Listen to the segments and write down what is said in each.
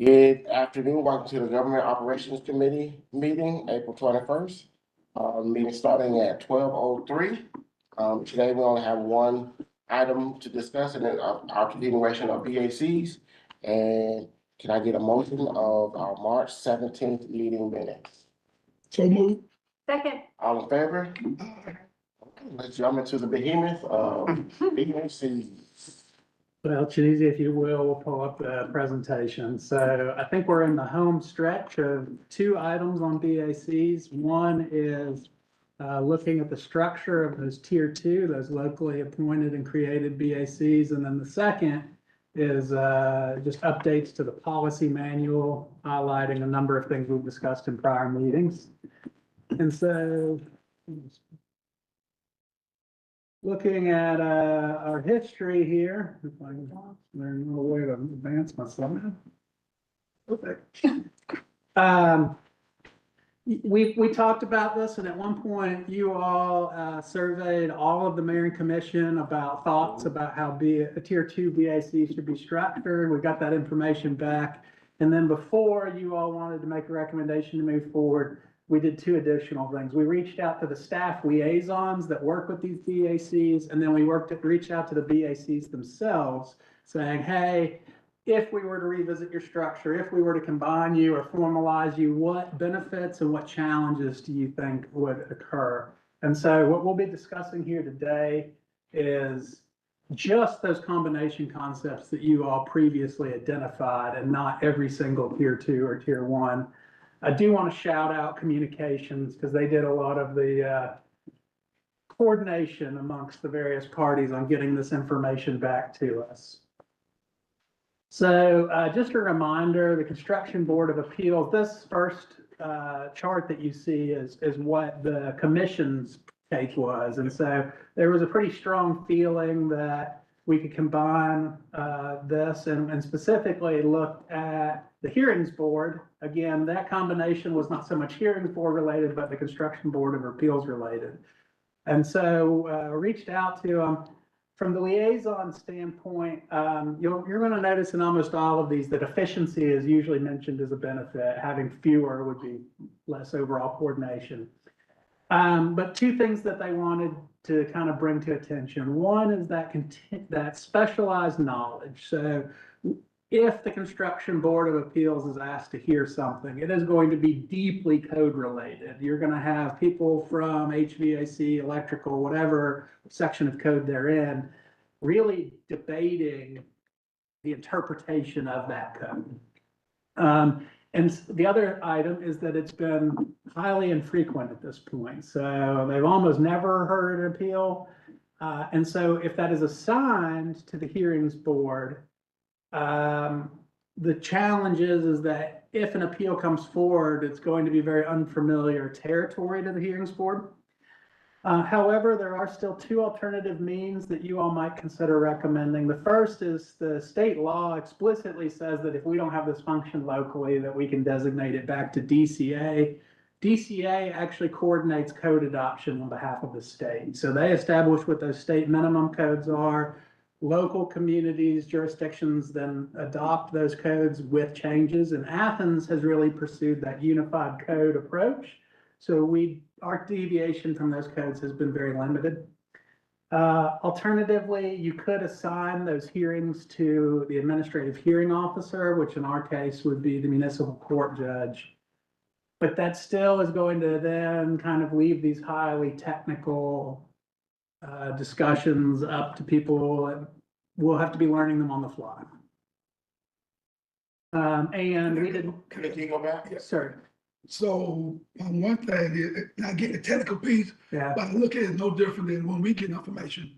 Good afternoon. Welcome to the Government Operations Committee meeting, April 21st. Meeting starting at 12:03. Today we only have one item to discuss, and then our continuation of BACs. And can I get a motion of our March 17th meeting minutes? So moved. Second. All in favor? Aye. Okay, let's jump into the behemoth of BACs. Well, Chinese, if you will, we'll pull up the presentation. So I think we're in the home stretch of two items on BACs. One is looking at the structure of those tier two, those locally appointed and created BACs. And then the second is just updates to the policy manual, highlighting a number of things we've discussed in prior meetings. And so looking at our history here, if I can learn a way to advance my slide. Okay. We talked about this, and at one point you all surveyed all of the mayor and commission about thoughts about how a tier two BAC should be structured. We got that information back. And then before you all wanted to make a recommendation to move forward, we did two additional things. We reached out to the staff liaisons that work with these BACs, and then we reached out to the BACs themselves saying, hey, if we were to revisit your structure, if we were to combine you or formalize you, what benefits and what challenges do you think would occur? And so what we'll be discussing here today is just those combination concepts that you all previously identified, and not every single tier two or tier one. I do want to shout out communications because they did a lot of the coordination amongst the various parties on getting this information back to us. So just a reminder, the Construction Board of Appeals, this first chart that you see is what the commission's take was. And so there was a pretty strong feeling that we could combine this and specifically look at the hearings board. Again, that combination was not so much hearings board related, but the Construction Board of Appeals related. And so reached out to them. From the liaison standpoint, you're going to notice in almost all of these that efficiency is usually mentioned as a benefit. Having fewer would be less overall coordination. But two things that they wanted to kind of bring to attention. One is that specialized knowledge. So if the Construction Board of Appeals is asked to hear something, it is going to be deeply code related. You're going to have people from HVAC, electrical, whatever section of code they're in, really debating the interpretation of that code. And the other item is that it's been highly infrequent at this point. So they've almost never heard an appeal. And so if that is assigned to the hearings board, the challenge is that if an appeal comes forward, it's going to be very unfamiliar territory to the hearings board. However, there are still two alternative means that you all might consider recommending. The first is the state law explicitly says that if we don't have this function locally, that we can designate it back to DCA. DCA actually coordinates code adoption on behalf of the state. So they establish what those state minimum codes are. Local communities, jurisdictions then adopt those codes with changes. And Athens has really pursued that unified code approach. So our deviation from those codes has been very limited. Alternatively, you could assign those hearings to the administrative hearing officer, which in our case would be the municipal court judge. But that still is going to then kind of leave these highly technical discussions up to people, and we'll have to be learning them on the fly. And we didn't. Can you go back? Yes, sir. So one thing is not getting the technical piece, Yeah. but I look at it no different than when we get information.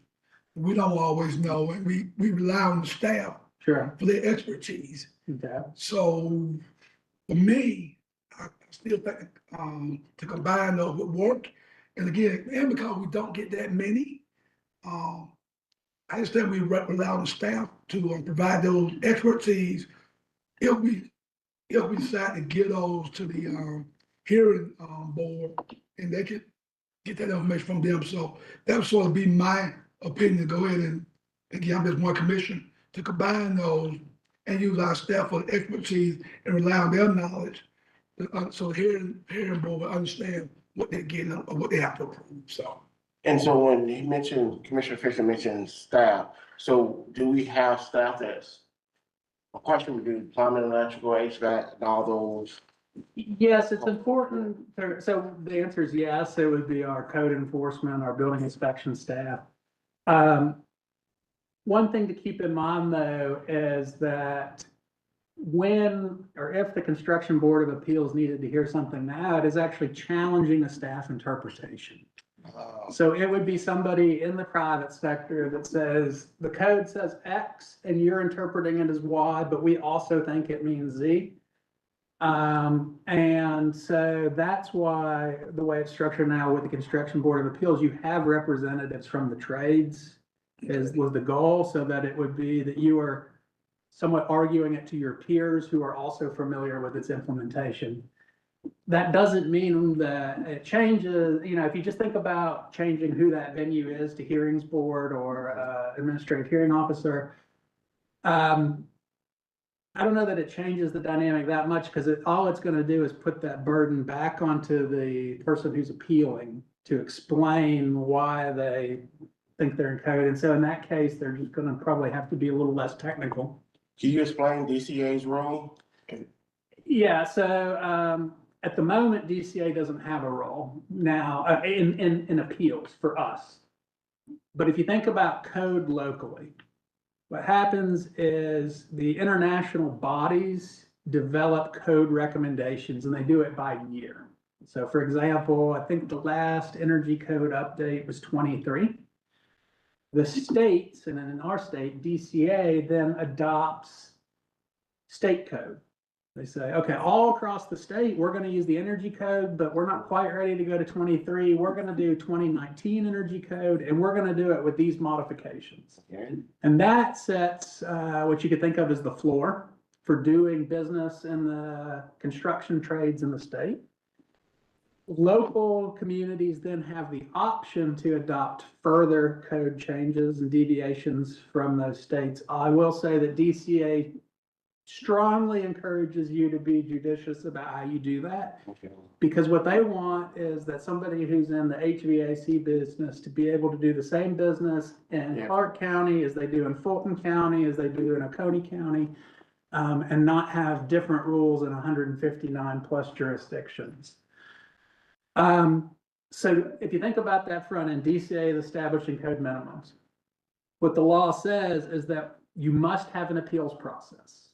We don't always know, and we rely on the staff Sure. for their expertise. Okay. So for me, I still think to combine those would work. And again, and because we don't get that many, I just think we rely on the staff to provide those expertise. If we decide to get those to the hearing board, and they could get that information from them. So that would sort of be my opinion. Go ahead and again, I'm just one commission to combine those and use our staff for expertise and rely on their knowledge. So hearing board will understand what they're getting or what they have to approve, so. And so when he mentioned, Commissioner Fisher mentioned staff, so do we have staff that's, of course, we do plumbing, electrical, HVAC, and all those? Yes, it's important. So the answer is yes, it would be our code enforcement, our building inspection staff. One thing to keep in mind though, is that when, or if the Construction Board of Appeals needed to hear something now, it is actually challenging a staff interpretation. So it would be somebody in the private sector that says, the code says X and you're interpreting it as Y, but we also think it means Z. And so that's why the way it's structured now with the Construction Board of Appeals, you have representatives from the trades was the goal, so that it would be that you are somewhat arguing it to your peers who are also familiar with its implementation. That doesn't mean that it changes, you know, if you just think about changing who that venue is to hearings board or administrative hearing officer, I don't know that it changes the dynamic that much, because all it's going to do is put that burden back onto the person who's appealing to explain why they think they're in code. And so in that case, they're just going to probably have to be a little less technical. Can you explain DCA's role? Yeah, so at the moment, DCA doesn't have a role now in appeals for us. But if you think about code locally, what happens is the international bodies develop code recommendations and they do it by year. So for example, I think the last energy code update was 23. The states, and in our state, DCA then adopts state code. They say, okay, all across the state, we're going to use the energy code, but we're not quite ready to go to 23. We're going to do 2019 energy code, and we're going to do it with these modifications. Okay. And that sets what you could think of as the floor for doing business in the construction trades in the state. Local communities then have the option to adopt further code changes and deviations from those states. I will say that DCA strongly encourages you to be judicious about how you do that. Okay. Because what they want is that somebody who's in the HVAC business to be able to do the same business in Clarke County as they do in Fulton County, as they do in Oconee County, and not have different rules in 159 plus jurisdictions. So if you think about that front end, DCA is establishing code minimums. What the law says is that you must have an appeals process.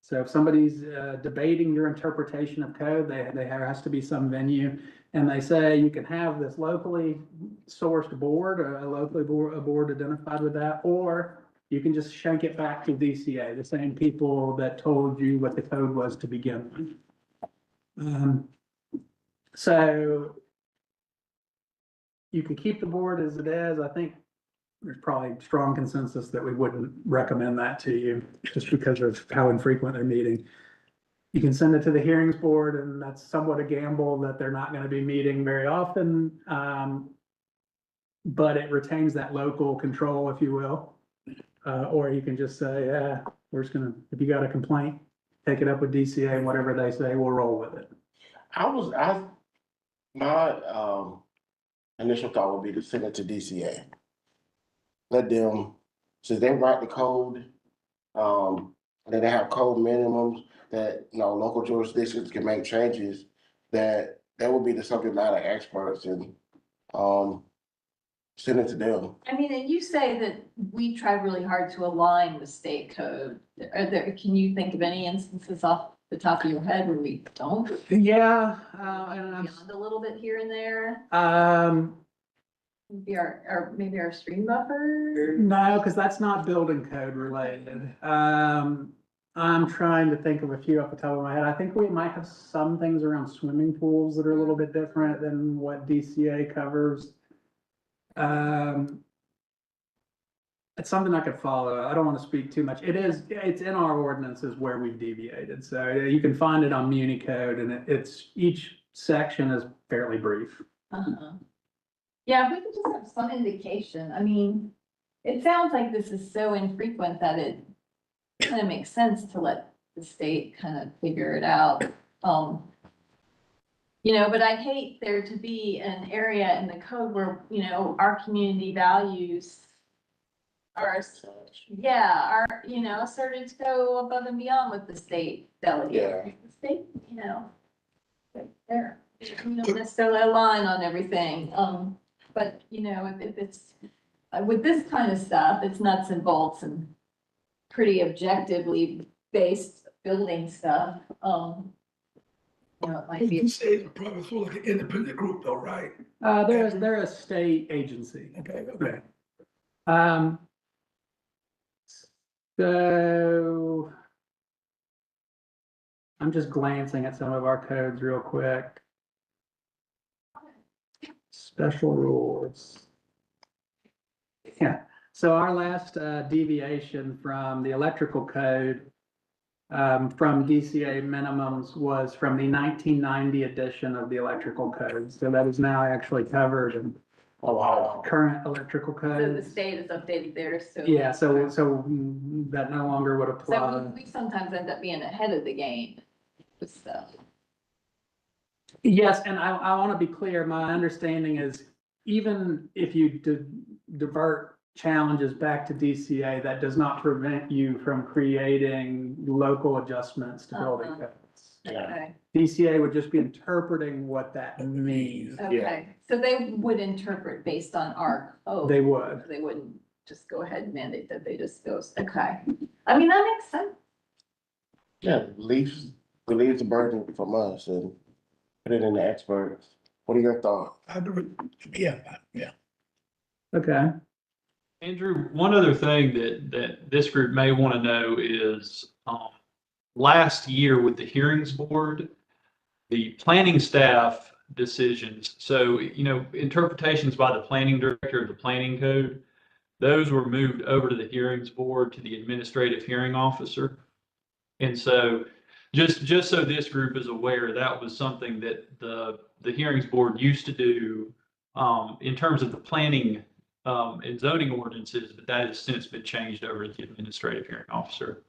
So if somebody's debating your interpretation of code, there has to be some venue, and they say you can have this locally sourced board, or a board identified with that, or you can just shank it back to DCA, the same people that told you what the code was to begin with. So you can keep the board as it is. I think there's probably strong consensus that we wouldn't recommend that to you just because of how infrequent they're meeting. You can send it to the hearings board, and that's somewhat a gamble that they're not going to be meeting very often. But it retains that local control, if you will. Or you can just say, yeah, we're just gonna, if you got a complaint, take it up with DCA, and whatever they say, we'll roll with it. My initial thought would be to send it to DCA. Let them, since they write the code, and then they have code minimums that, you know, local jurisdictions can make changes, that would be the subject matter experts, and send it to them. I mean, and you say that we try really hard to align with state code. Can you think of any instances off the top of your head where we don't? Yeah, Beyond a little bit here and there? Maybe our stream buffer? no, because that's not building code related. I'm trying to think of a few off the top of my head. I think we might have some things around swimming pools that are a little bit different than what DCA covers. It's something I could follow. I don't want to speak too much. It's in our ordinances where we've deviated. So you can find it on Muni Code, and it's each section is fairly brief. Yeah, if we could just have some indication. I mean, it sounds like this is so infrequent that kind of makes sense to let the state kind of figure it out. But I hate there to be an area in the code where, our community values are, started to go above and beyond what the state delegates. Yeah. The state, they're, you don't necessarily align on everything. But, if it's, with this kind of stuff, it's nuts and bolts and pretty objectively based building stuff. It might You be, say it's probably sort of like an independent group though, right? They're a state agency. Okay, okay. So I'm just glancing at some of our codes real quick. Special rules. Yeah, so our last deviation from the electrical code from DCA minimums was from the 1990 edition of the electrical code. So that is now actually covered in current electrical so the codes. state has updated theirs, so. Yeah, so that no longer would So apply. we sometimes end up being ahead of the game with stuff. Yes, and I want to be clear, my understanding is even if you divert challenges back to DCA, that does not prevent you from creating local adjustments to building codes. Yeah. Okay, DCA would just be interpreting what that means. okay, so they would interpret based on our code. They would. They wouldn't just go ahead and mandate that they just goes, okay. I mean, that makes sense. Yeah, relieves the burden from us and put it in the experts. What are your thoughts? I do, yeah. Okay. Andrew, one other thing that this group may want to know is, last year with the hearings board, the planning staff decisions, so, interpretations by the planning director of the planning code, those were moved over to the hearings board to the administrative hearing officer. And so just so this group is aware, that was something that the hearings board used to do in terms of the planning and zoning ordinances, but that has since been changed over to the administrative hearing officer.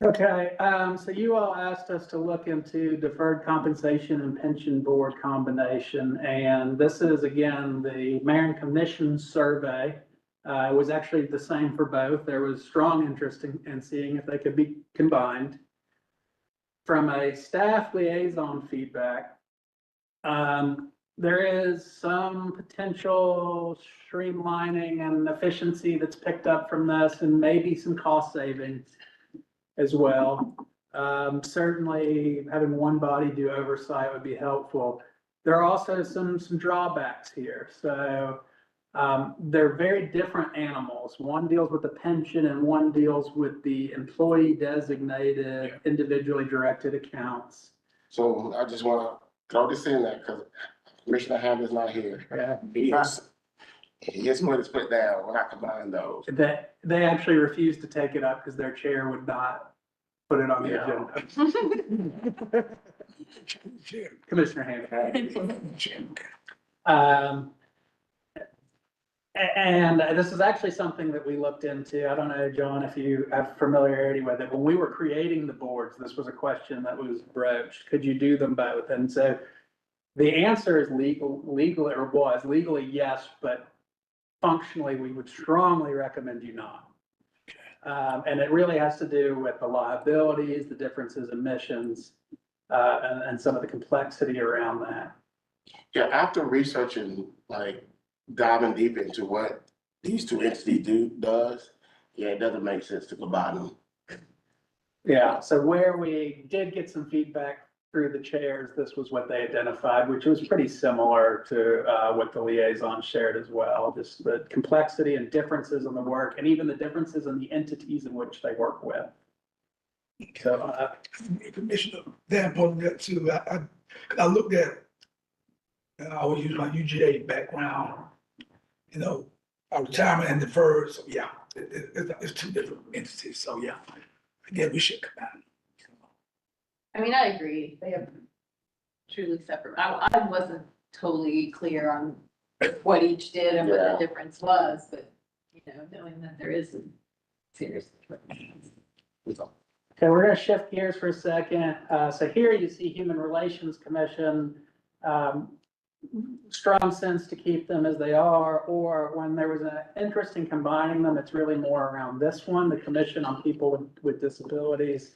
Okay, so you all asked us to look into deferred compensation and pension board combination, and this is again, the Mayor and Commission survey. It was actually the same for both. There was strong interest in seeing if they could be combined. From a staff liaison feedback, there is some potential streamlining and efficiency that's picked up from this and maybe some cost savings as well. Certainly having one body do oversight would be helpful. There are also some drawbacks here. So they're very different animals. One deals with the pension and one deals with the employee designated, individually directed accounts. So I just want to throw this in there because Commissioner Hammond is not here. Yeah. His foot is put down when I combine those. That they actually refused to take it up because their chair would not put it on the agenda. Commissioner Hammond. And this is actually something that we looked into. I don't know, John, if you have familiarity with it. When we were creating the boards, this was a question that was broached. Could you do them both? And so the answer is legally, yes, but functionally, we would strongly recommend you not. And it really has to do with the liabilities, the differences in missions, and some of the complexity around that. Yeah, after researching, like diving deep into what these two entities does, yeah, it doesn't make sense to combine them. Yeah, so where we did get some feedback through the chairs, this was what they identified, which was pretty similar to what the liaison shared as well. Just the complexity and differences in the work and even the differences in the entities in which they work with. So Commissioner Danforth, that too, I looked at, I was using my UGA background, our retirement and deferred, so yeah, it's two different entities, so yeah. Again, we should combine. I mean, I agree. They have truly separate. I wasn't totally clear on what each did and what Yeah. the difference was, but, you know, knowing that there is a serious difference. Okay, we're gonna shift gears for a second. So here you see Human Relations Commission, strong sense to keep them as they are, or when there was an interest in combining them, it's really more around this one, the Commission on People with Disabilities.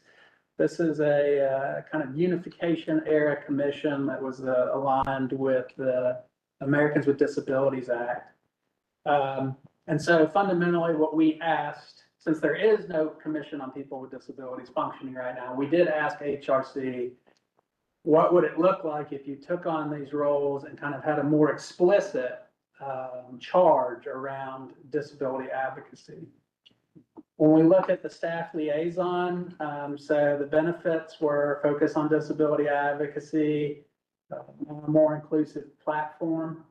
This is a kind of unification era commission that was aligned with the Americans with Disabilities Act. And so fundamentally what we asked, since there is no Commission on People with Disabilities functioning right now, we did ask HRC, what would it look like if you took on these roles and kind of had a more explicit charge around disability advocacy? When we look at the staff liaison, so the benefits were focus on disability advocacy, a more inclusive platform,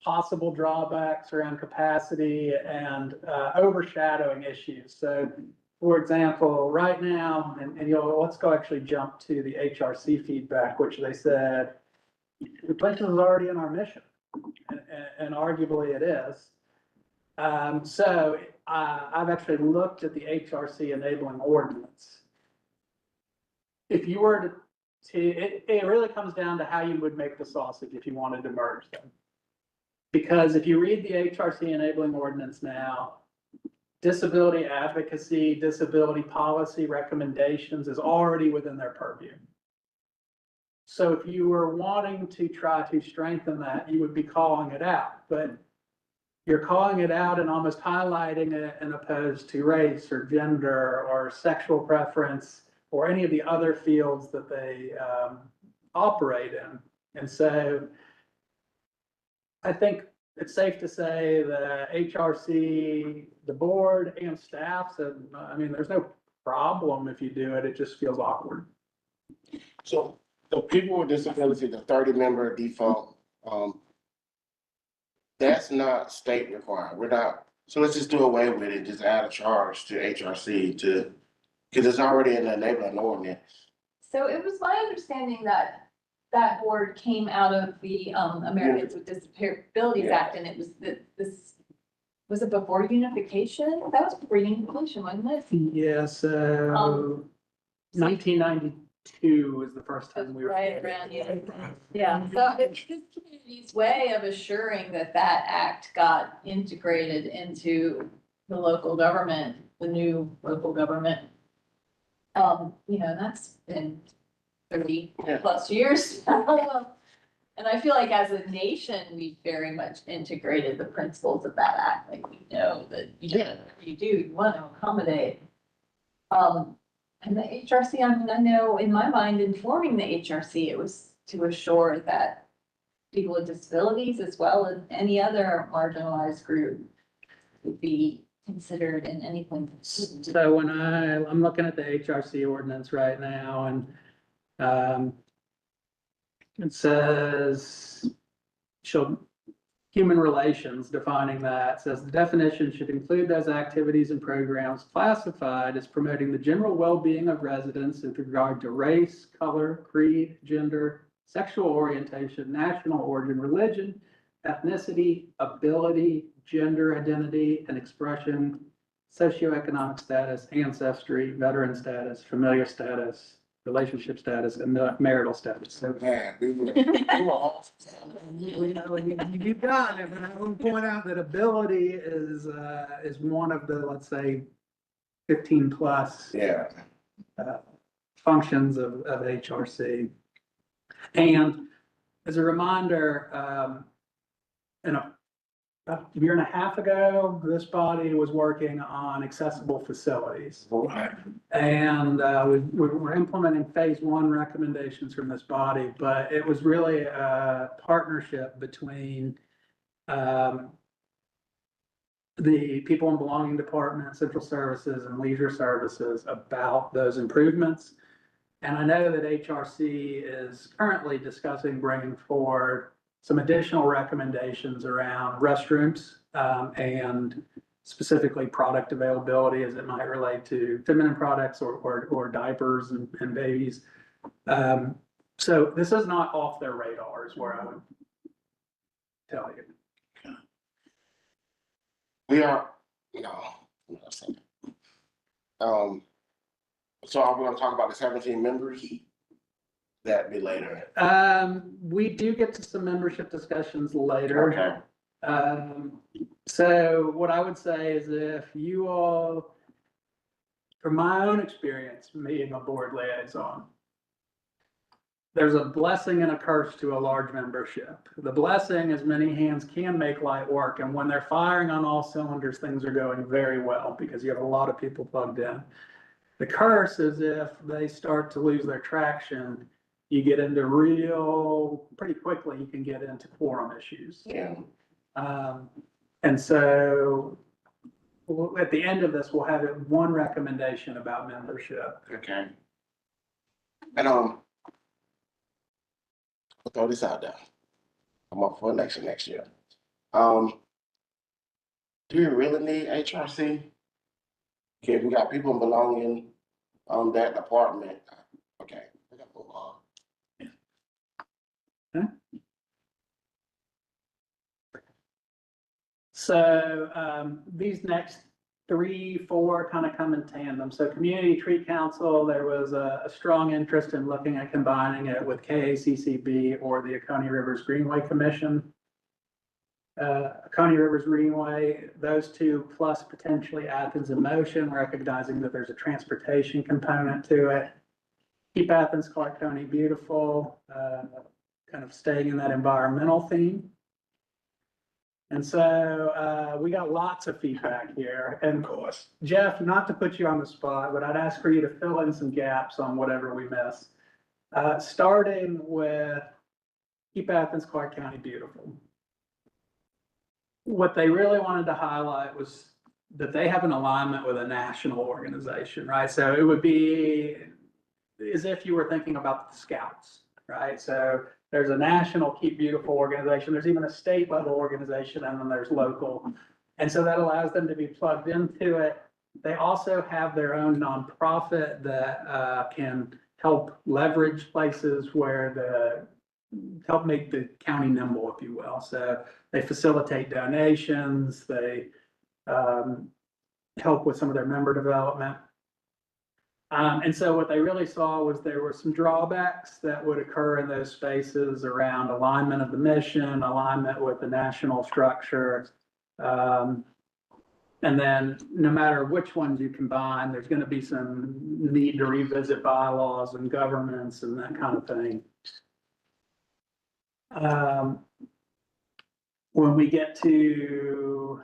possible drawbacks around capacity and overshadowing issues. So for example, right now, and let's go actually jump to the HRC feedback, which they said, replacement is already in our mission, and arguably it is. So I've actually looked at the HRC enabling ordinance. If you were it really comes down to how you would make the sausage if you wanted to merge them. Because if you read the HRC enabling ordinance now, disability advocacy, disability policy recommendations is already within their purview. So if you were wanting to try to strengthen that, you would be calling it out, but you're calling it out and almost highlighting it and opposed to race or gender or sexual preference or any of the other fields that they operate in. And so I think it's safe to say that HRC, the board and staff said, I mean, there's no problem if you do it, it just feels awkward. So the people with disability, the 30-member default, that's not state required. We're not, so let's just do away with it, just add a charge to HRC because it's already in the enabling ordinance. So it was my understanding that that board came out of the Americans with Disabilities Yeah. Act, and it was this, was it before unification? That was before unification, wasn't it? Yeah, so 1992 was the first time we were. Right around, yeah, so it's this community's way of assuring that that act got integrated into the local government, the new local government. You know, that's been 30 plus years. And I feel like as a nation, we very much integrated the principles of that act. Like we know that, you want to accommodate. And the HRC, I mean, I know in my mind, informing the HRC, it was to assure that people with disabilities as well as any other marginalized group would be considered in anything. So when I'm looking at the HRC ordinance right now, and it says, human relations, defining that, says the definition should include those activities and programs classified as promoting the general well-being of residents with regard to race, color, creed, gender, sexual orientation, national origin, religion, ethnicity, ability, gender identity and expression, socioeconomic status, ancestry, veteran status, familiar status, relationship status, and marital status. So, Man, we were all. you've got it, but I want to point out that ability is one of the, let's say, 15 plus Yeah. functions of HRC. And as a reminder, about a year and a half ago, this body was working on accessible facilities. And we're implementing phase 1 recommendations from this body, but it was really a partnership between the people and belonging department, central services and leisure services about those improvements. And I know that HRC is currently discussing bringing forward some additional recommendations around restrooms and specifically product availability as it might relate to feminine products or diapers and babies. So this is not off their radar is where I would tell you. We are, no, I'm not saying that. So are we gonna talk about the 17 members? That'd be later. We do get to some membership discussions later. Okay, So what I would say is if you all, from my own experience, being a board liaison, there's a blessing and a curse to a large membership. The blessing is many hands can make light work, and when they're firing on all cylinders, things are going very well because you have a lot of people plugged in. The curse is if they start to lose their traction, you get into pretty quickly, you can get into quorum issues. yeah, And so at the end of this, we'll have one recommendation about membership. okay. And, I'll throw this out there. I'm up for election next year. Do you really need HRC? Okay, we got people belonging on that department. Okay, we got to move on. So these next 3, 4 kind of come in tandem. So Community Tree Council, there was a strong interest in looking at combining it with KACCB or the Oconee Rivers Greenway Commission. Oconee Rivers Greenway, those two plus potentially Athens in Motion, recognizing that there's a transportation component to it. Keep Athens-Clarke County beautiful, kind of staying in that environmental theme. And so we got lots of feedback here. And of course, Jeff, not to put you on the spot, but I'd ask for you to fill in some gaps on whatever we miss. Starting with Keep Athens-Clarke County beautiful. What they really wanted to highlight was that they have an alignment with a national organization, right? So it would be as if you were thinking about the Scouts, right? So there's a national Keep Beautiful organization. There's even a state level organization, and then there's local. And so that allows them to be plugged into it. They also have their own nonprofit that can help leverage places where help make the county nimble, if you will. So they facilitate donations. They help with some of their member development. And so what they really saw was there were some drawbacks that would occur in those spaces around alignment of the mission, alignment with the national structure. And then no matter which ones you combine, there's going to be some need to revisit bylaws and governments and that kind of thing. When we get to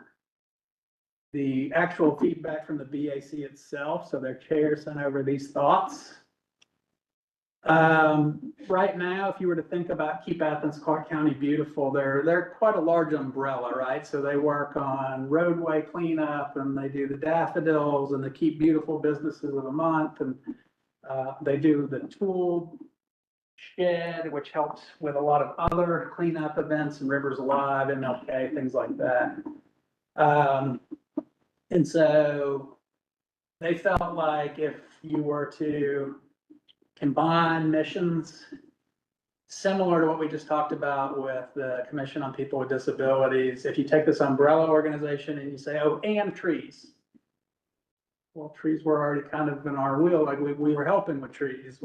the actual feedback from the BAC itself, so their chair sent over these thoughts. Right now, if you were to think about Keep Athens-Clarke County beautiful, they're quite a large umbrella, right? So they work on roadway cleanup, and they do the daffodils and the Keep Beautiful Businesses of the Month, and they do the tool shed, which helps with a lot of other cleanup events and Rivers Alive, MLK, things like that. And so they felt like if you were to combine missions similar to what we just talked about with the Commission on People with Disabilities, if you take this umbrella organization and you say, oh, and trees. Well, trees were already kind of in our wheel, like we were helping with trees.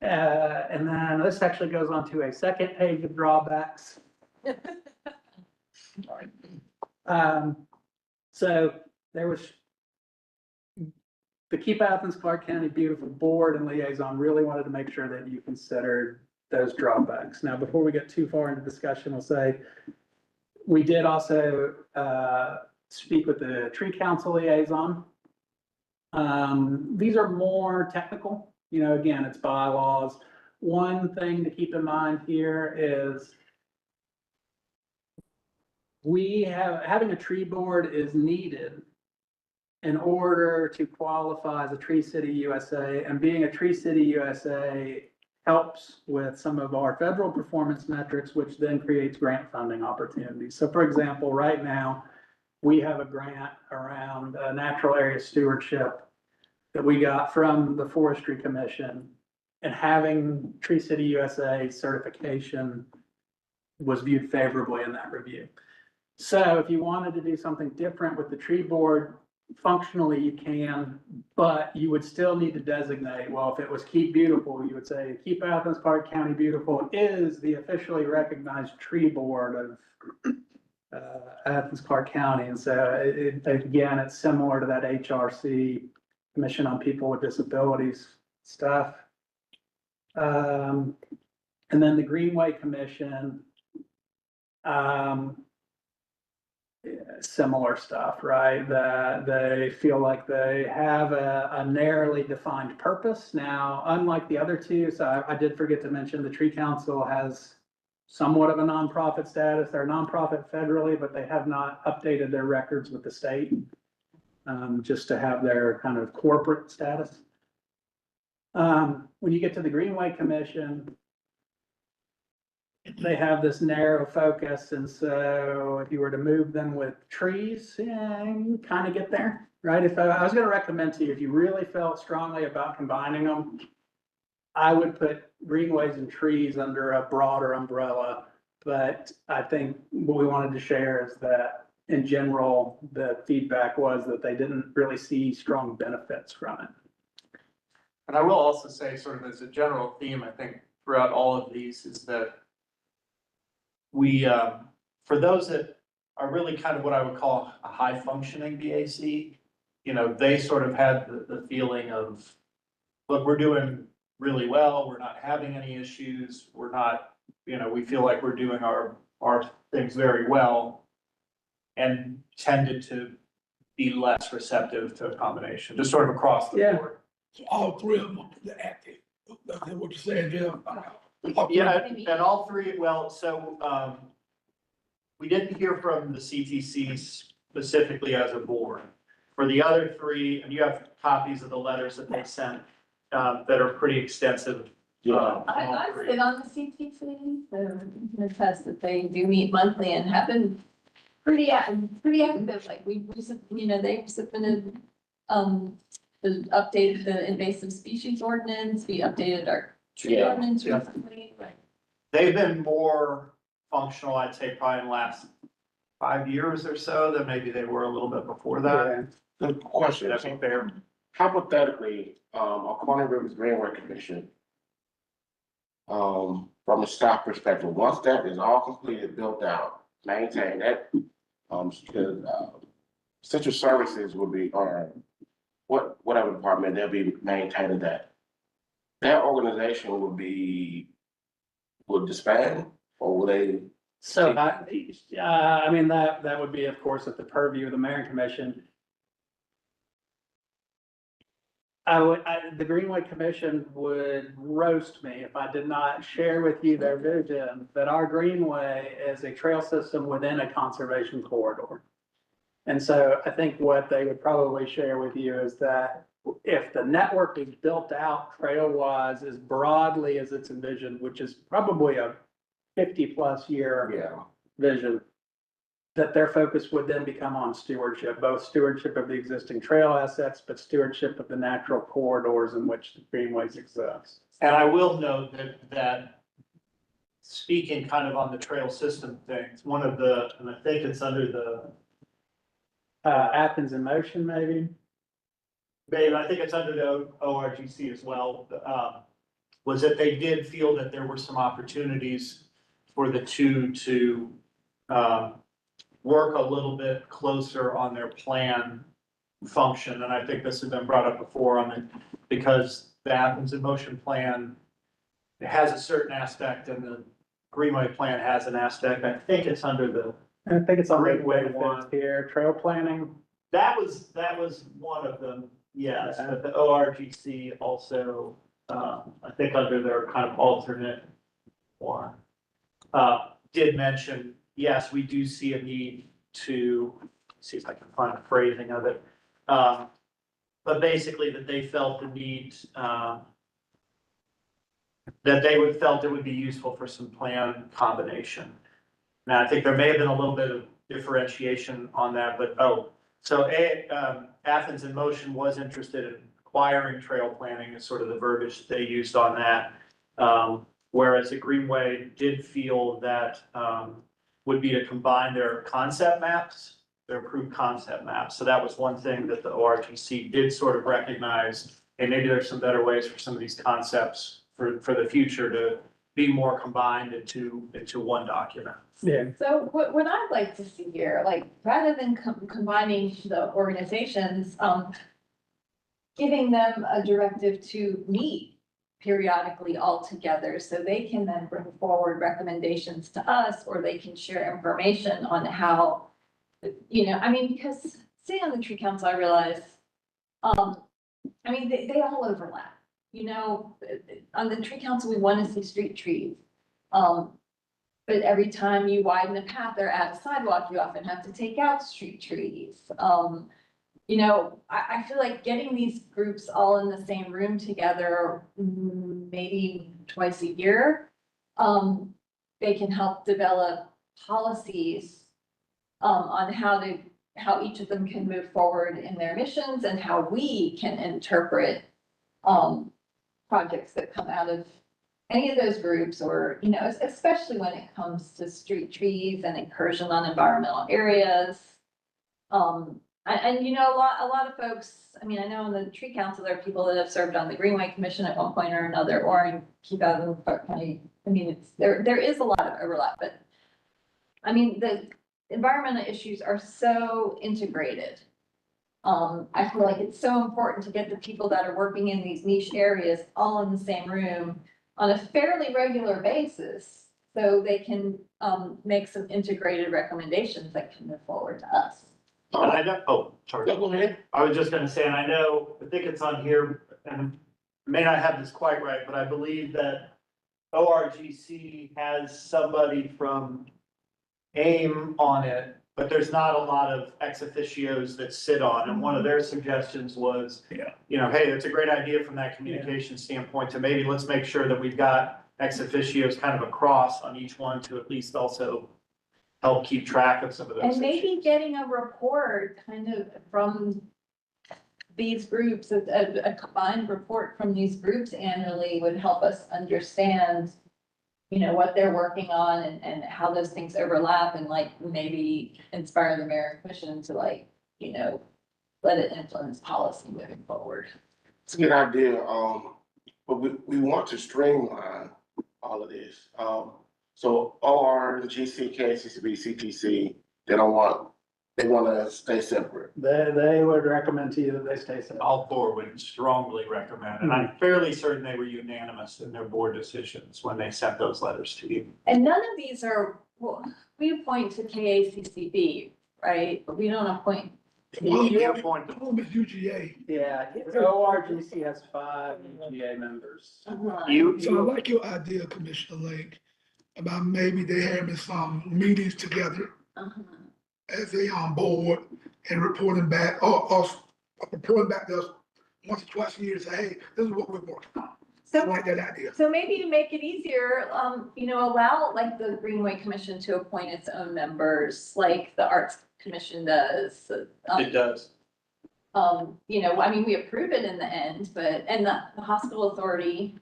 And then this actually goes on to a second page of drawbacks. So there was the Keep Athens-Clarke County Beautiful Board and Liaison really wanted to make sure that you considered those drawbacks. Now, before we get too far into discussion, I'll say we did also speak with the Tree Council Liaison. These are more technical. You know, again, it's bylaws. One thing to keep in mind here is having a tree board is needed in order to qualify as a Tree City USA, and being a Tree City USA helps with some of our federal performance metrics, which then creates grant funding opportunities. So for example, right now, we have a grant around natural area stewardship that we got from the Forestry Commission, and having Tree City USA certification was viewed favorably in that review. So if you wanted to do something different with the tree board, functionally you can, but you would still need to designate, well, if it was Keep Beautiful, you would say Keep Athens-Clarke County Beautiful is the officially recognized tree board of Athens-Clarke County. And so again, it's similar to that HRC, Commission on People with Disabilities stuff. And then the Greenway Commission, similar stuff, right? That they feel like they have a narrowly defined purpose. Now, unlike the other two, so I did forget to mention the Tree Council has somewhat of a nonprofit status. They're a nonprofit federally, but they have not updated their records with the state, just to have their kind of corporate status. When you get to the Greenway Commission, they have this narrow focus, and so if you were to move them with trees, yeah, you kind of get there, right? If I was going to recommend to you, if you really felt strongly about combining them, I would put greenways and trees under a broader umbrella. But I think what we wanted to share is that in general, the feedback was that they didn't really see strong benefits from it. And I will also say, sort of as a general theme, I think throughout all of these is that we, for those that are really kind of what I would call a high functioning BAC, you know, they sort of had the feeling of, look, we're doing really well. We're not having any issues. We're not, you know, we feel like we're doing our things very well, and tended to be less receptive to a combination, just sort of across the Yeah. board. So all three of them, they're active. That's what you're saying, Jeff? Yeah, and all three, well, so, we didn't hear from the CTC specifically as a board. For the other three, and you have copies of the letters that they sent, that are pretty extensive. Yeah. I sit on the CTC, so I can attest that they do meet monthly and have been pretty active, like we, you know, they've submitted, updated the invasive species ordinance, we updated our tree Yeah. ordinance Yeah. recently, like. They've been more functional, I'd say, probably in the last 5 years or so than maybe they were a little bit before that. Good question. That's fair. Hypothetically, Corner Rivers Greenway Commission, from a staff perspective, once that is all completed, built out, maintained, that, because, Central Services would be, or whatever department, they'll be maintaining that. That organization would disband, or will they? So I mean, that would be, of course, at the purview of the Mayor and Commission. The Greenway Commission would roast me if I did not share with you their vision that our Greenway is a trail system within a conservation corridor. And so I think what they would probably share with you is that if the network is built out trail-wise as broadly as it's envisioned, which is probably a 50+ year Yeah. vision, that their focus would then become on stewardship, both stewardship of the existing trail assets, but stewardship of the natural corridors in which the greenways exist. And I will note that speaking kind of on the trail system things, one of the, and I think it's under the, Athens in Motion, maybe? Babe, I think it's under the ORGC as well, was that they did feel that there were some opportunities for the two to, work a little bit closer on their plan function. And I think this has been brought up before on it, because the Athens in Motion plan has a certain aspect and the Greenway plan has an aspect. I think it's under the, I think it's on the Greenway benefits one. here, trail planning. that was one of them, yes, but the ORGC also, I think under their kind of alternate one, did mention, yes, we do see a need to, see if I can find a phrasing of it. But basically that they felt the need, that they felt it would be useful for some plan combination. Now, I think there may have been a little bit of differentiation on that, but, so Athens in Motion was interested in acquiring trail planning is sort of the verbiage they used on that. Whereas the Greenway did feel that, would be to combine their concept maps, their approved concept maps. So that was one thing that the ORGC did sort of recognize. And maybe there's some better ways for some of these concepts for the future to be more combined into one document. Yeah. So what I'd like to see here, like, rather than combining the organizations, giving them a directive to meet periodically all together, so they can then bring forward recommendations to us, or they can share information on how, I mean, because sitting on the tree council, I realize, I mean, they all overlap. On the tree council, we want to see street trees. But every time you widen a path or add a sidewalk, you often have to take out street trees. I feel like getting these groups all in the same room together, maybe twice a year, they can help develop policies on how each of them can move forward in their missions and how we can interpret projects that come out of any of those groups, or, especially when it comes to street trees and incursion on environmental areas. A lot of folks, I mean, I know in the tree council, there are people that have served on the Greenway Commission at one point or another, or in Keep Out of the Park County. I mean, there is a lot of overlap, but I mean, the environmental issues are so integrated. I feel like it's so important to get the people that are working in these niche areas all in the same room on a fairly regular basis, so they can make some integrated recommendations that can move forward to us. And I know, sorry. Yeah, go ahead. I was just gonna say, and I think it's on here, and may not have this quite right, but I believe that ORGC has somebody from AIM on it, but there's not a lot of ex officios that sit on, and one of their suggestions was, hey, that's a great idea from that communication standpoint, to maybe let's make sure that we've got ex officios kind of across on each one to at least also help keep track of some of those And issues. maybe getting a report kind of from these groups, a combined report from these groups annually would help us understand, what they're working on and how those things overlap, and like maybe inspire the mayor and commission to let it influence policy moving forward. It's a good idea, but we want to streamline all of this. So OR, GC, KCCB, CTC, they want to stay separate. They would recommend to you that they stay separate. All four would strongly recommend, and I'm fairly certain they were unanimous in their board decisions when they sent those letters to you. And none of these are, well, we appoint to KACCB, right? But we don't appoint. You appoint them. Home is UGA. Yeah, ORGC has 5 UGA members. So I like your idea, Commissioner Lake, about maybe they having some meetings together as they on board and reporting back, or reporting back to us once or twice a year to say, hey, this is what we're working on. I like that idea. So maybe to make it easier, allow like the Greenway Commission to appoint its own members, like the Arts Commission does. It does. I mean, we approve it in the end, and the hospital authority,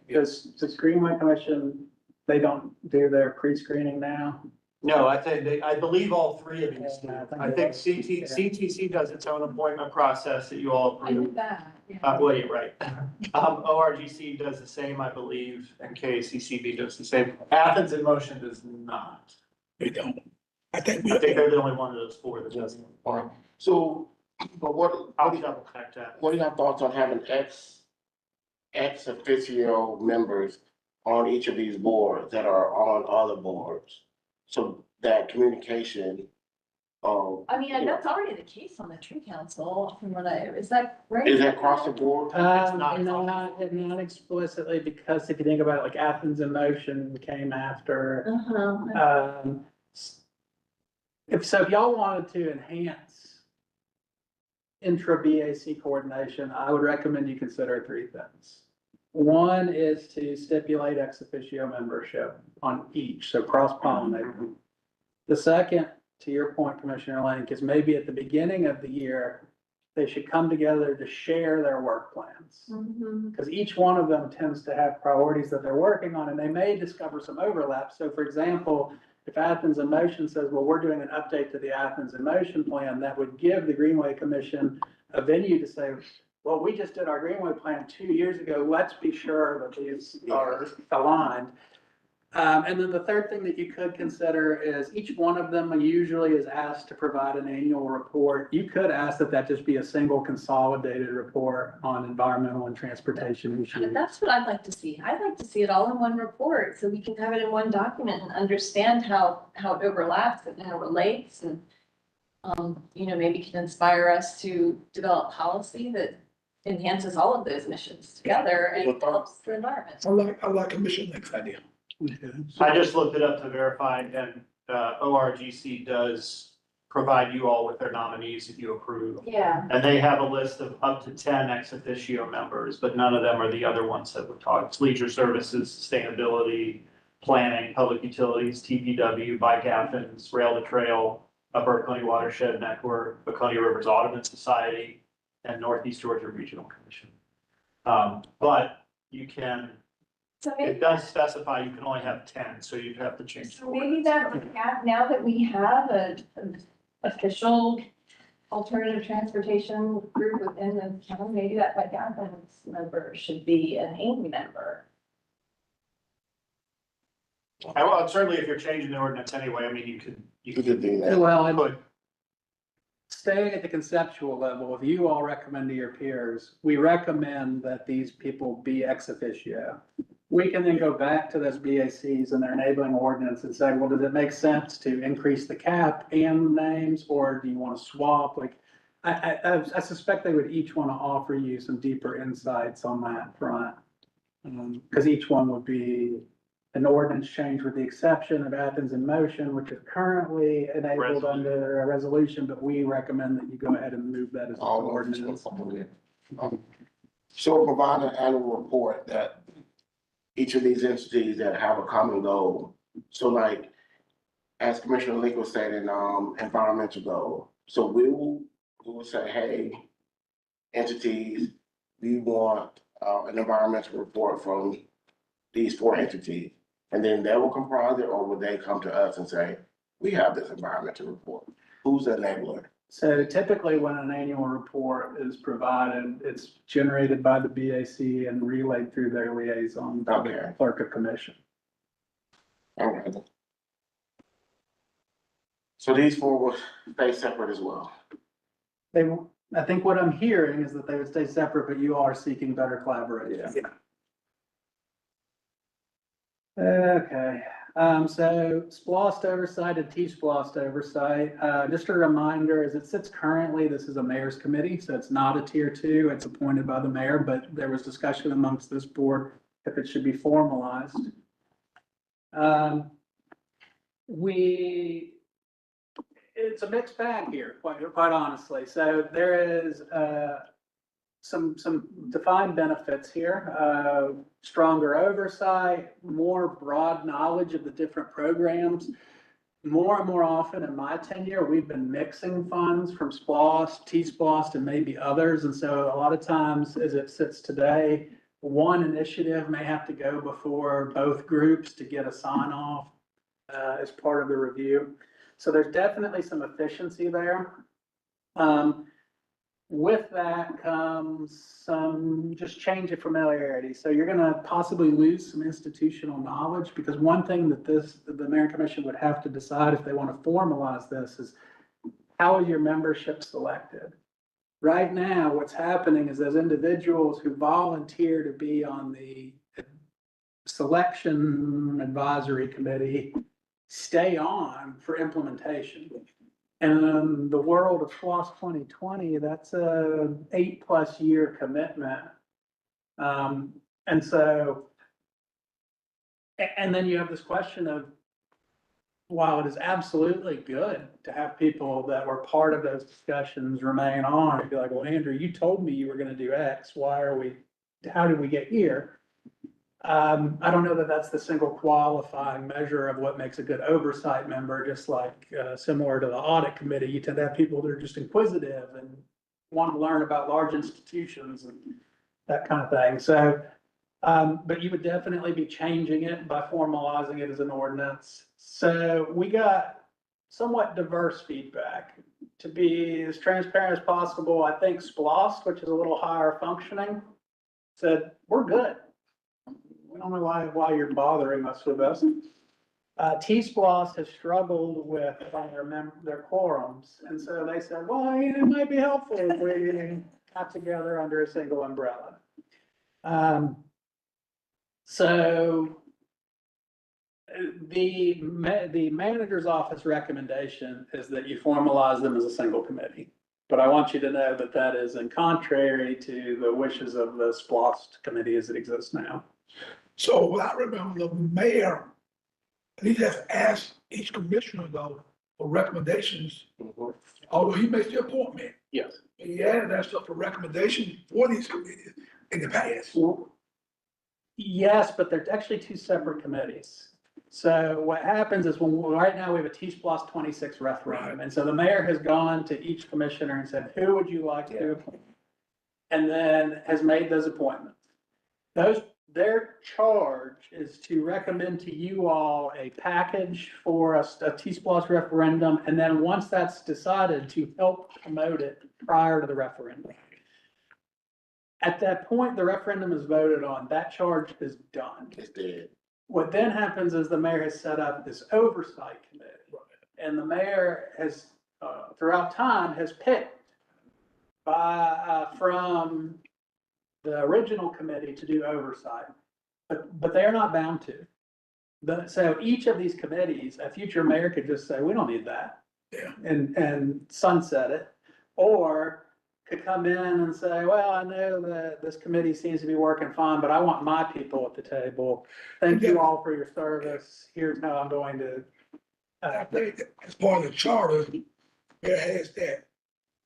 Does Greenway Commission, they don't do their pre-screening now? No, I believe all three of these do. Yeah, I think CTC does its own appointment process that you all I knew approve. that. Yeah. Well, you're right. ORGC does the same, I believe, and KCCB does the same. Athens in Motion does not. They don't. I think I think they're the only one of those four that doesn't. All right. So, but I'll double check that. what are your thoughts on having ex officio members on each of these boards that are on other boards? So that communication, I mean, that's already the case on the tree council, from what is that right? is that across the board? Not explicitly, because if you think about it, like Athens in Motion came after. If y'all wanted to enhance intra-BAC coordination, I would recommend you consider 3 things. One is to stipulate ex officio membership on each, so cross-pollinate. The second, to your point, Commissioner Link, is maybe at the beginning of the year, they should come together to share their work plans. Because each one of them tends to have priorities that they're working on, and they may discover some overlap. So for example, if Athens in Motion says, well, we're doing an update to the Athens in Motion plan, that would give the Greenway Commission a venue to say, well, we just did our Greenway plan 2 years ago. Let's be sure that these are aligned. And then the third thing that you could consider is each one of them usually is asked to provide an annual report. You could ask that that just be a single consolidated report on environmental and transportation issues. And that's what I'd like to see. I'd like to see it all in one report, so we can have it in one document and understand how it overlaps and how it relates, and maybe can inspire us to develop policy that enhances all of those missions together and helps the environment. I like Commissioner Lake's idea. I just looked it up to verify, and ORGC does provide you all with their nominees if you approve. Yeah. And they have a list of up to 10 ex officio members, but none of them are the other ones that we're talking. It's leisure services, sustainability, planning, public utilities, TPW, Bike Athens, Rail to Trail, Upper Oconee Watershed Network, Oconee Rivers Audubon Society, and Northeast Georgia Regional Commission. But you can, So maybe, it does specify you can only have 10, so you'd have to change. the so maybe that, now that we have an official alternative transportation group within the county, maybe that Bike Athens member should be an AIM member. Well, certainly if you're changing the ordinance anyway, I mean, you could do that. Well, and put, staying at the conceptual level, if you all recommend to your peers, we recommend that these people be ex officio. We can then go back to those BACs and their enabling ordinance and say, well, does it make sense to increase the cap and names, or do you want to swap? Like, I suspect they would each want to offer you some deeper insights on that front. Because each one would be an ordinance change with the exception of Athens in Motion, which is currently enabled under a resolution, but we recommend that you go ahead and move that as an All ordinance. So provide an annual report that each of these entities that have a common goal. So like, as Commissioner Lake was saying, environmental goal. So we will say, hey, entities, we want an environmental report from these 4 entities. And then they will comprise it, or will they come to us and say, we have this environmental report? Who's the enabler? So typically when an annual report is provided, it's generated by the BAC and relayed through their liaison to Okay. the clerk of commission. All right. So these 4 will stay separate as well. I think what I'm hearing is that they would stay separate, but you are seeking better collaboration. Yeah. Okay, so SPLOST oversight and T-SPLOST oversight, just a reminder, as it sits currently, this is a mayor's committee, so it's not a tier 2, it's appointed by the mayor, but there was discussion amongst this board if it should be formalized. It's a mixed bag here, quite honestly. So there is some defined benefits here, stronger oversight, more broad knowledge of the different programs. More and more often in my tenure, we've been mixing funds from SPLOST, T-SPLOST, and maybe others. And so a lot of times, as it sits today, one initiative may have to go before both groups to get a sign off as part of the review. So there's definitely some efficiency there. With that comes some just change of familiarity. So you're gonna possibly lose some institutional knowledge, because one thing that the Mayor and Commission would have to decide if they want to formalize this is, how is your membership selected? Right now, what's happening is those individuals who volunteer to be on the selection advisory committee stay on for implementation. And in the world of SPLOST 2020, that's a 8+ year commitment. And so, and then you have this question of, while it is absolutely good to have people that were part of those discussions remain on, it'd be like, well, Andrew, you told me you were gonna do X, how did we get here? I don't know that that's the single qualifying measure of what makes a good oversight member, just like similar to the audit committee, you tend to have people that are just inquisitive and want to learn about large institutions and that kind of thing. So, but you would definitely be changing it by formalizing it as an ordinance. So we got somewhat diverse feedback. To be as transparent as possible, I think SPLOST, which is a little higher functioning, said, we're good. We don't know why you're bothering us with this. T-Splost has struggled with their quorums, and so they said, well, it might be helpful if we got together under a single umbrella. So the manager's office recommendation is that you formalize them as a single committee. But I want you to know that that is in contrary to the wishes of the SPLOST committee as it exists now. So what I remember, the mayor, he just asked each commissioner though for recommendations, Mhm. although he makes the appointment. Yes. He added that stuff for recommendation for these committees in the past. Yes, but they're actually two separate committees. So what happens is right now we have a T-Splost 26 referendum. And so the mayor has gone to each commissioner and said, who would you like to appoint? And then has made those appointments. Their charge is to recommend to you all a package for a T-Splost referendum. And then once that's decided, to help promote it prior to the referendum. At that point, the referendum is voted on, that charge is done. It's dead. What then happens is the mayor has set up this oversight committee. And the mayor has, throughout time, has picked from the original committee to do oversight. But they are not bound to. So each of these committees, a future mayor could just say, we don't need that. Yeah. And sunset it. Or could come in and say, well, I know that this committee seems to be working fine, but I want my people at the table. Thank you all for your service. Here's how I'm going to. I think that as part of the charter, it has that,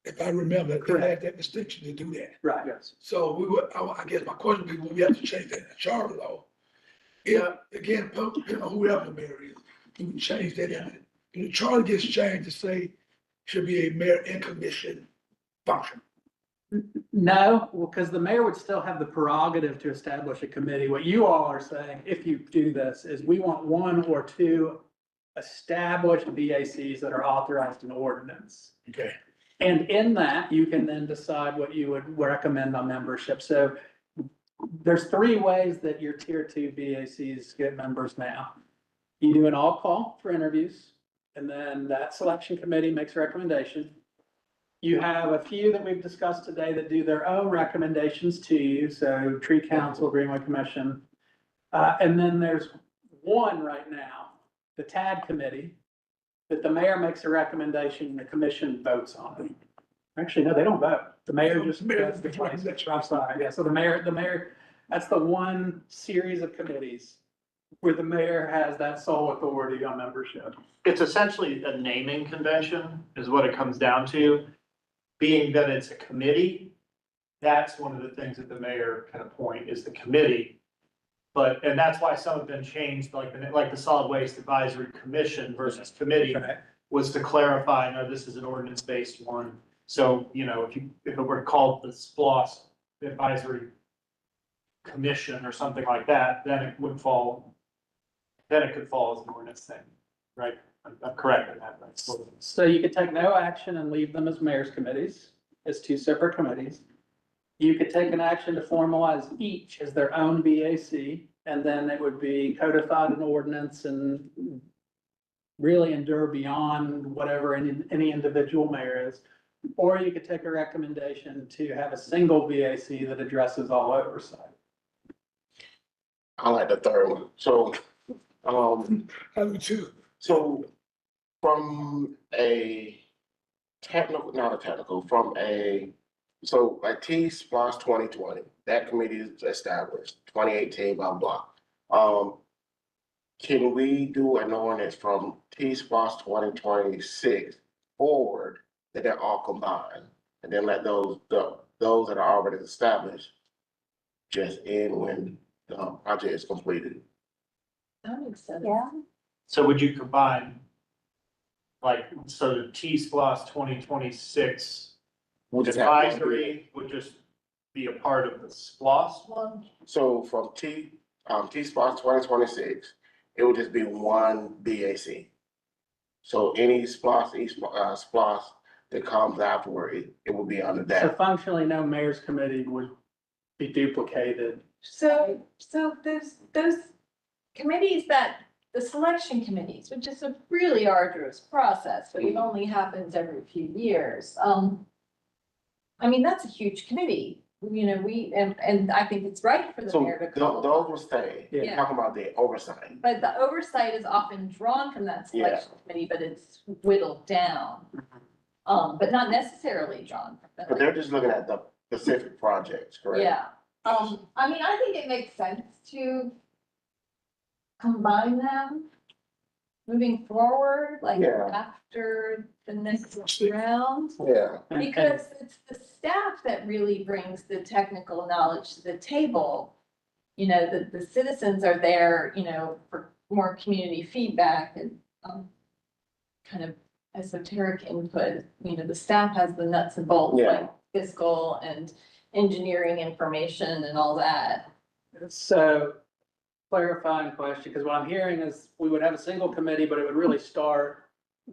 if I remember, it had that distinction to do that. Right, yes. So we would, I guess my question would be, we have to change that in the charter though. If, again, you know, whoever the mayor is, we can change that in it. If the charter gets changed to say, should be a mayor and commission function. No, because the mayor would still have the prerogative to establish a committee. What you all are saying, if you do this, is we want one or two established VACs that are authorized in ordinance. Okay. And in that, you can then decide what you would recommend on membership. So there's three ways that your tier 2 VACs get members now. You do an all call for interviews, and then that selection committee makes a recommendation. You have a few that we've discussed today that do their own recommendations to you. So Tree Council, Greenway Commission. And then there's one right now, the TAD committee, that the mayor makes a recommendation and the commission votes on it. Actually, no, they don't vote. The mayor just does the choice. I'm sorry. Yeah, so the mayor, that's the one series of committees where the mayor has that sole authority on membership. It's essentially a naming convention is what it comes down to. Being that it's a committee, that's one of the things that the mayor can appoint is the committee. And that's why some have been changed, like the Solid Waste Advisory Commission versus committee was to clarify, no, this is an ordinance-based one. So, you know, if it were called the SPLOST Advisory Commission or something like that, then it could fall as an ordinance thing, right? I'm correct in that, right? So you could take no action and leave them as mayor's committees, as two separate committees. You could take an action to formalize each as their own VAC, and then it would be codified in ordinance and really endure beyond whatever any individual mayor is. Or you could take a recommendation to have a single VAC that addresses all oversight. I like the third one. So, I do too. so from so like T-Splosh 2020, that committee is established, 2018, blah, blah. Can we do an ordinance from T-Splosh 2026 forward that they're all combined? And then let those that are already established just end when the project is completed? That makes sense. Yeah. So would you combine, so the T-Splosh 2026 We'll just have one bid. Advisory would just be a part of the SPOS one? So from T-Spot 2026, it would just be one BAC. So any SPOS that comes afterward, it will be under So that. functionally, no mayor's committee would be duplicated. So those committees the selection committees, which is a really arduous process, but it only happens every few years. I mean, that's a huge committee, you know, and I think it's right for the So mayor to call. those will stay. Yeah. We're talking about the oversight. But the oversight is often drawn from that selection committee, but it's whittled down. But not necessarily drawn from that. But they're just looking at the specific projects, correct? Yeah, I mean, I think it makes sense to combine them moving forward, like Yeah. after the next round. Yeah, Because it's the staff that really brings the technical knowledge to the table. You know, the citizens are there, you know, for more community feedback and, kind of esoteric input. You know, the staff has the nuts and bolts, Yeah. like fiscal and engineering information and all that. So clarifying question, because what I'm hearing is we would have a single committee, but it would really start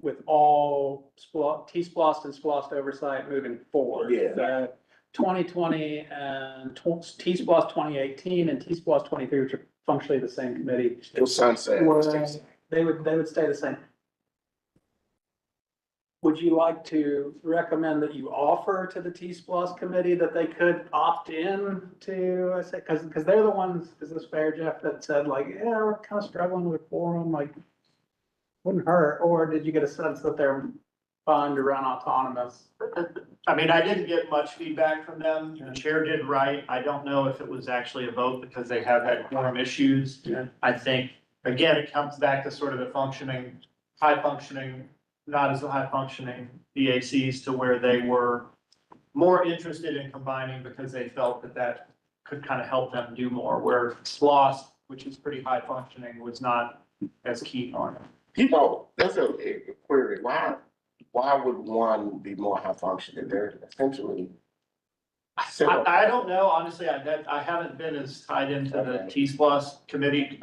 with all T-Splost and Splost oversight moving forward. Yeah. So 2020 and T-Splost 2018 and T-Splost 23, which are functionally the same committee, still sunset. Well, they would stay the same. Would you like to recommend that you offer to the T-Splost committee that they could opt in to, I say, because they're the ones, is this fair, Jeff, that said like, yeah, we're kind of struggling with quorum, like, wouldn't hurt, or did you get a sense that they're fine to run autonomous? I mean, I didn't get much feedback from them. The chair did write. I don't know if it was actually a vote because they have had quorum issues. Yeah. I think, again, it comes back to sort of the high functioning, not as high functioning BACs to where they were more interested in combining because they felt that could kind of help them do more, where SLOSS, which is pretty high functioning, was not as keen on it. People, that's a query. Why would one be more high functioning? They're essentially. I don't know, honestly, I haven't been as tied into the Okay. T-Splost committee,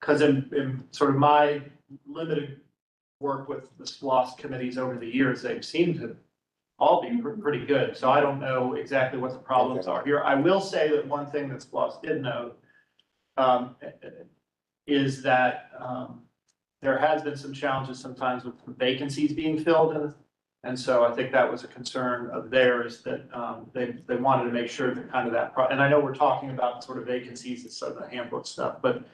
cause in sort of my limited work with the SPLOST committees over the years, they've seemed to all be pretty good, so I don't know exactly what the problems are here. I will say that one thing that SPLOST did know, is that, there has been some challenges sometimes with vacancies being filled. And so I think that was a concern of theirs that, they wanted to make sure that kind of and I know we're talking about sort of vacancies and some of the handbook stuff, but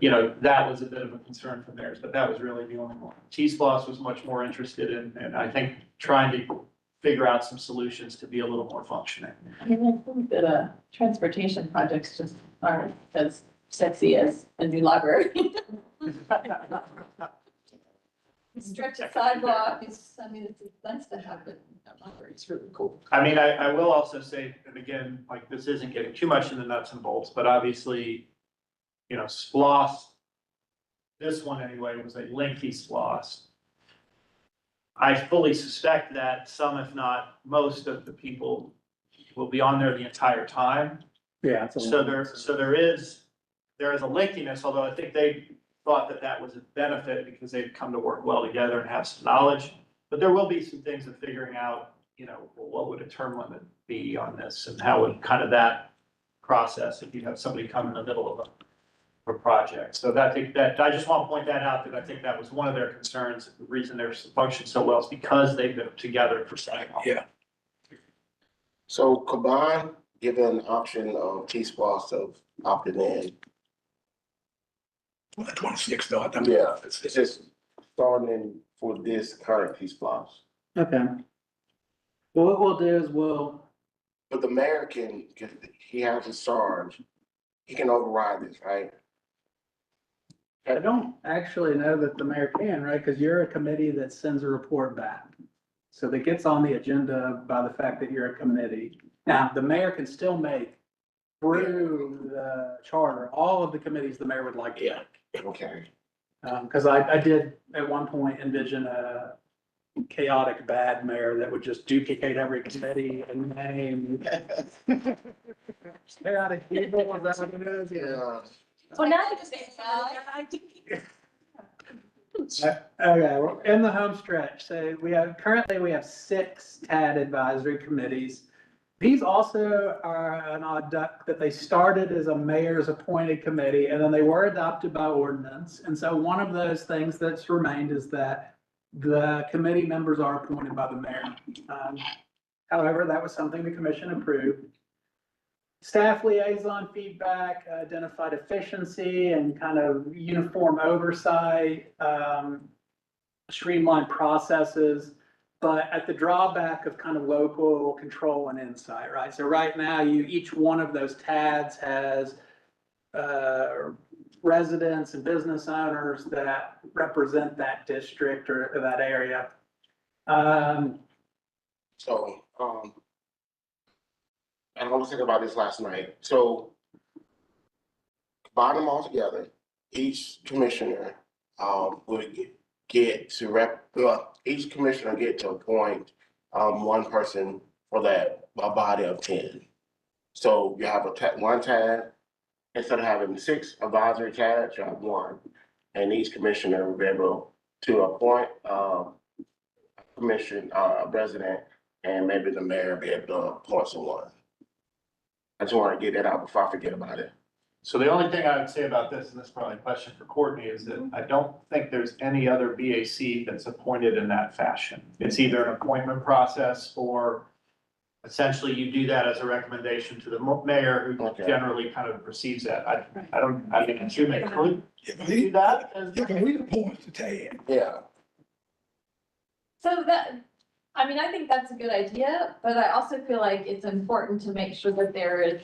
you know, that was a bit of a concern from theirs, but that was really the only one. T-Splost was much more interested in, and I think trying to figure out some solutions to be a little more functioning. I mean, I think that, transportation projects just aren't as sexy as a new library. Stretch a sidewalk, it's nice to have it, a library, it's really cool. I mean, I will also say, and again, like, this isn't getting too much in the nuts and bolts, but obviously, you know, SPLOST, this one anyway, was a lengthy SPLOST. I fully suspect that some, if not most of the people will be on there the entire time. Yeah. So there is a lengthiness, although I think they thought that was a benefit because they've come to work well together and have some knowledge. But there will be some things of figuring out, you know, well, what would a term limit be on this and how would kind of that process if you have somebody come in the middle of a project. So I just want to point that out, that I think that was one of their concerns. The reason they're functioning so well is because they've been together for so long. Yeah. So combine, give an option of T-Splost of opting in. 26 though, I think. Yeah, it's just starting in for this current T-Splost. Okay. Well, what we'll do is But the mayor he has a charge, he can override this, right? I don't actually know that the mayor can, right? Because you're a committee that sends a report back. So that gets on the agenda by the fact that you're a committee. Now, the mayor can still make through the charter, all of the committees the mayor would like to make. Okay. Because I did at one point envision a chaotic bad mayor that would just duplicate every committee and name. Chaotic evil, is that what it is? Yeah. Well, now you just. Okay, we're in the home stretch. So currently we have 6 TAD advisory committees. These also are an odd duck that they started as a mayor's appointed committee and then they were adopted by ordinance. And so one of those things that's remained is that the committee members are appointed by the mayor. However, that was something the commission approved. Staff liaison feedback identified efficiency and kind of uniform oversight, streamlined processes, but at the drawback of kind of local control and insight, right? So right now, each one of those TADs has residents and business owners that represent that district or that area. So, and I was thinking about this last night. So, combine them all together, each commissioner, would get to each commissioner get to appoint, one person for that, a body of 10. So you have one TAD, instead of having 6 advisory TADs, you have 1. And each commissioner will be able to appoint, president, and maybe the mayor be able to appoint someone. I just want to get that out before I forget about it. So the only thing I would say about this, and this is probably a question for Courtney, is that I don't think there's any other BAC that's appointed in that fashion. It's either an appointment process or essentially you do that as a recommendation to the mayor who Okay. generally kind of receives that. I think it should make clear. Yeah, but Do that as. yeah, but we appoint to TAD. Yeah. So that, I mean, I think that's a good idea, but I also feel like it's important to make sure that there is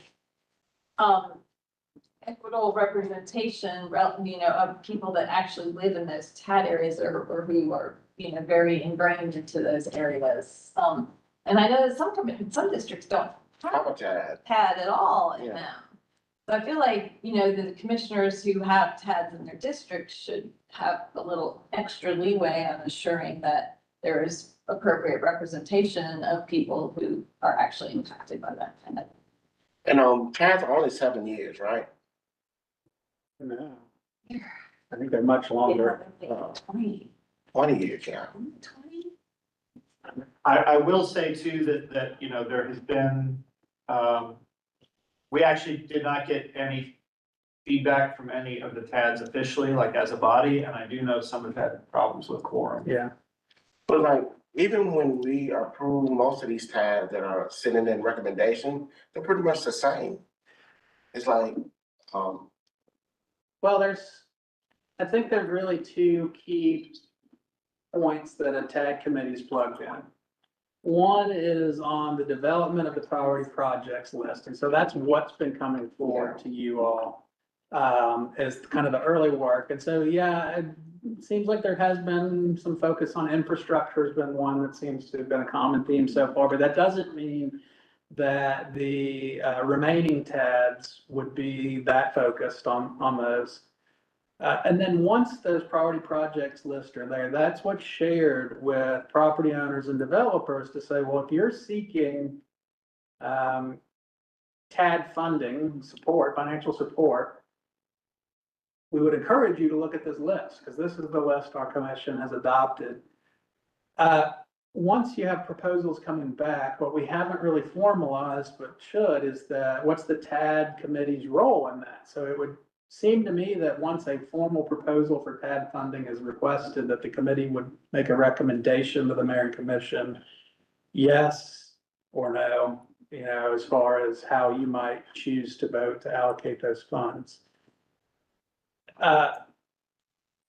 equitable representation, of people that actually live in those TAD areas or who are, very ingrained into those areas. And I know that some districts don't Have have a TAD. TAD at all in Yeah. them. So I feel like, the commissioners who have TADs in their district should have a little extra leeway on assuring that there is appropriate representation of people who are actually impacted by that TAD. And TADs are only 7 years, right? No. I think they're much longer. 20. 20 years, yeah. 20? I will say too that, there has been, we actually did not get any feedback from any of the TADs officially, like as a body, and I do know some have had problems with quorum. Yeah. But like, even when we approve most of these TADs that are sitting in recommendation, they're pretty much the same. It's like, Well, I think there's really 2 key points that a TAG committee is plugged in. One is on the development of the priority projects list, and so that's what's been coming forward to you all as kind of the early work. And so, yeah, it seems like there has been some focus on infrastructure has been one that seems to have been a common theme so far, but that doesn't mean that the remaining TADs would be that focused on those. And then once those priority projects lists are there, that's what's shared with property owners and developers to say, well, if you're seeking TAD funding support, financial support, we would encourage you to look at this list because this is the list our commission has adopted. Once you have proposals coming back, what we haven't really formalized but should is what's the TAD committee's role in that? So it would seem to me that once a formal proposal for TAD funding is requested, that the committee would make a recommendation to the mayor and commission, yes or no, as far as how you might choose to vote to allocate those funds.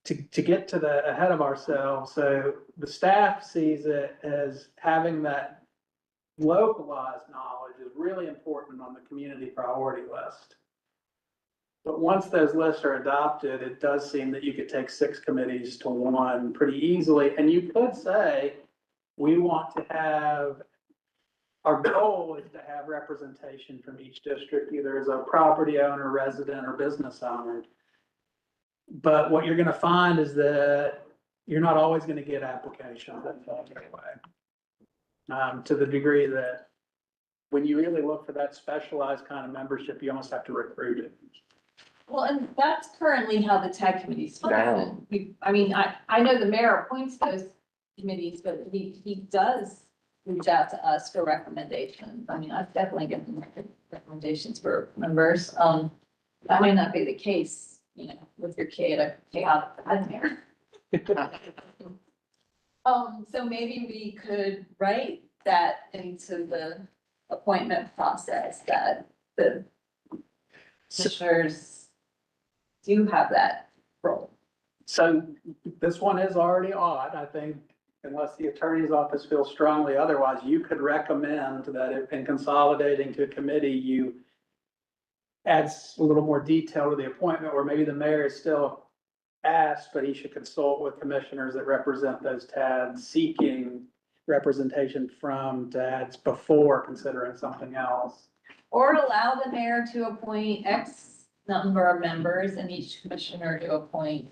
To get to the ahead of ourselves, so the staff sees it as having that localized knowledge is really important on the community priority list. But once those lists are adopted, it does seem that you could take 6 committees to 1 pretty easily. And you could say, we want to have, our goal is to have representation from each district, either as a property owner, resident, or business owner. But what you're going to find is that you're not always gonna get applications that fall your way. To the degree that when you really look for that specialized kind of membership, you almost have to recruit it. Well, and that's currently how the tag committees function. I mean, I know the mayor appoints those committees, but he does reach out to us for recommendations. I mean, I've definitely given recommendations for members. That might not be the case, you know, with your chaotic admin. So maybe we could write that into the appointment process, that the commissioners do have that role. So this one is already odd, I think, unless the attorney's office feels strongly otherwise, you could recommend that if in consolidating to a committee, you add a little more detail to the appointment, where maybe the mayor is still asked, but he should consult with commissioners that represent those TADs, seeking representation from TADs before considering something else. Or allow the mayor to appoint X number of members and each commissioner to appoint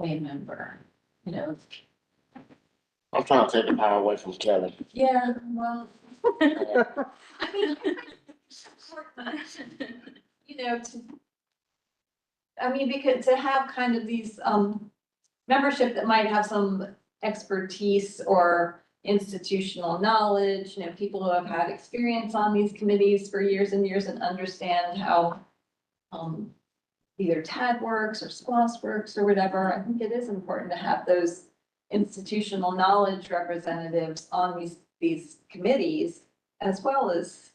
a member, you know? I'm trying to take the power away from Kevin. Yeah, well. I mean, you know, because to have kind of these, membership that might have some expertise or institutional knowledge, you know, people who have had experience on these committees for years and years and understand how, either TAD works or SPOS works or whatever. I think it is important to have those institutional knowledge representatives on these committees, as well as,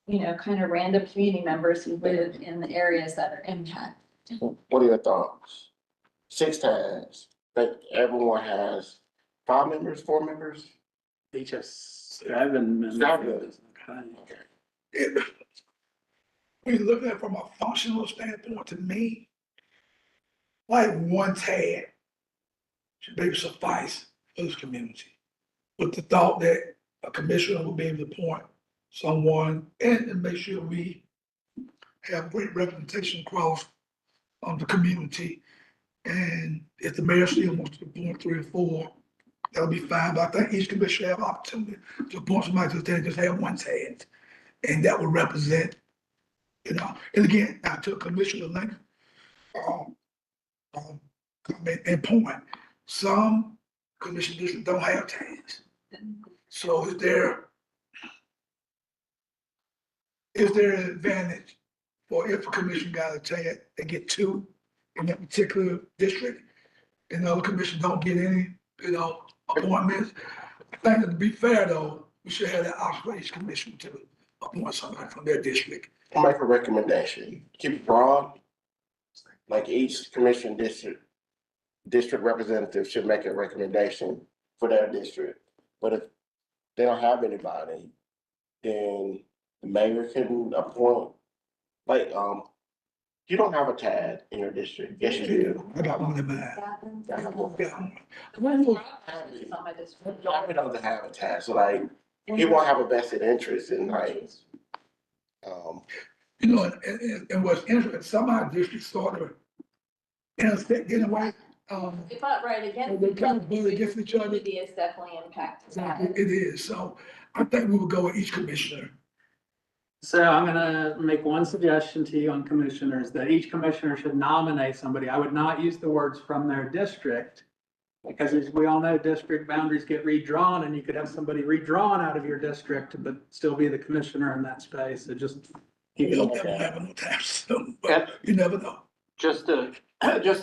you know, kind of random community members who live in the areas that are impacted. What are your thoughts? 6 times, that everyone has 5 members, 4 members? Each of 7 members. When you look at it from a functional standpoint, to me, like one TAD should maybe suffice for this community. With the thought that a commissioner will be able to appoint someone and make sure we have great representation across the community. And if the mayor still wants to appoint 3 or 4, that'll be fine. But I think each commissioner have opportunity to appoint somebody to the TAD, just have one TAD. And that will represent, you know, and again, now to Commissioner Lincoln, comment and point, some commission districts don't have TADs. So is there an advantage for if a commission got a TAD, they get 2 in that particular district, and the other commission don't get any, you know, appointments? I think that to be fair though, we should have that option for each commission to appoint somebody from their district. I'll make a recommendation, keep it broad. Like each commission district representative should make a recommendation for their district. But if they don't have anybody, then the mayor can appoint, like, you don't have a TAD in your district. Yes, you do. I got one in mind. Happens. Happy It's on my district. doesn't have a TAD, so like, he won't have a vested interest in like, You know, and what's interesting, some of our districts sort of intersect in a way. If not right against. They kind of build against each other. Community is definitely impacted. It is, so I think we would go with each commissioner. So I'm gonna make one suggestion to you on commissioners, that each commissioner should nominate somebody. I would not use the words from their district, because as we all know, district boundaries get redrawn, and you could have somebody redrawn out of your district, but still be the commissioner in that space. So just keep We it don't like never that. have no time soon, but you never know. Just to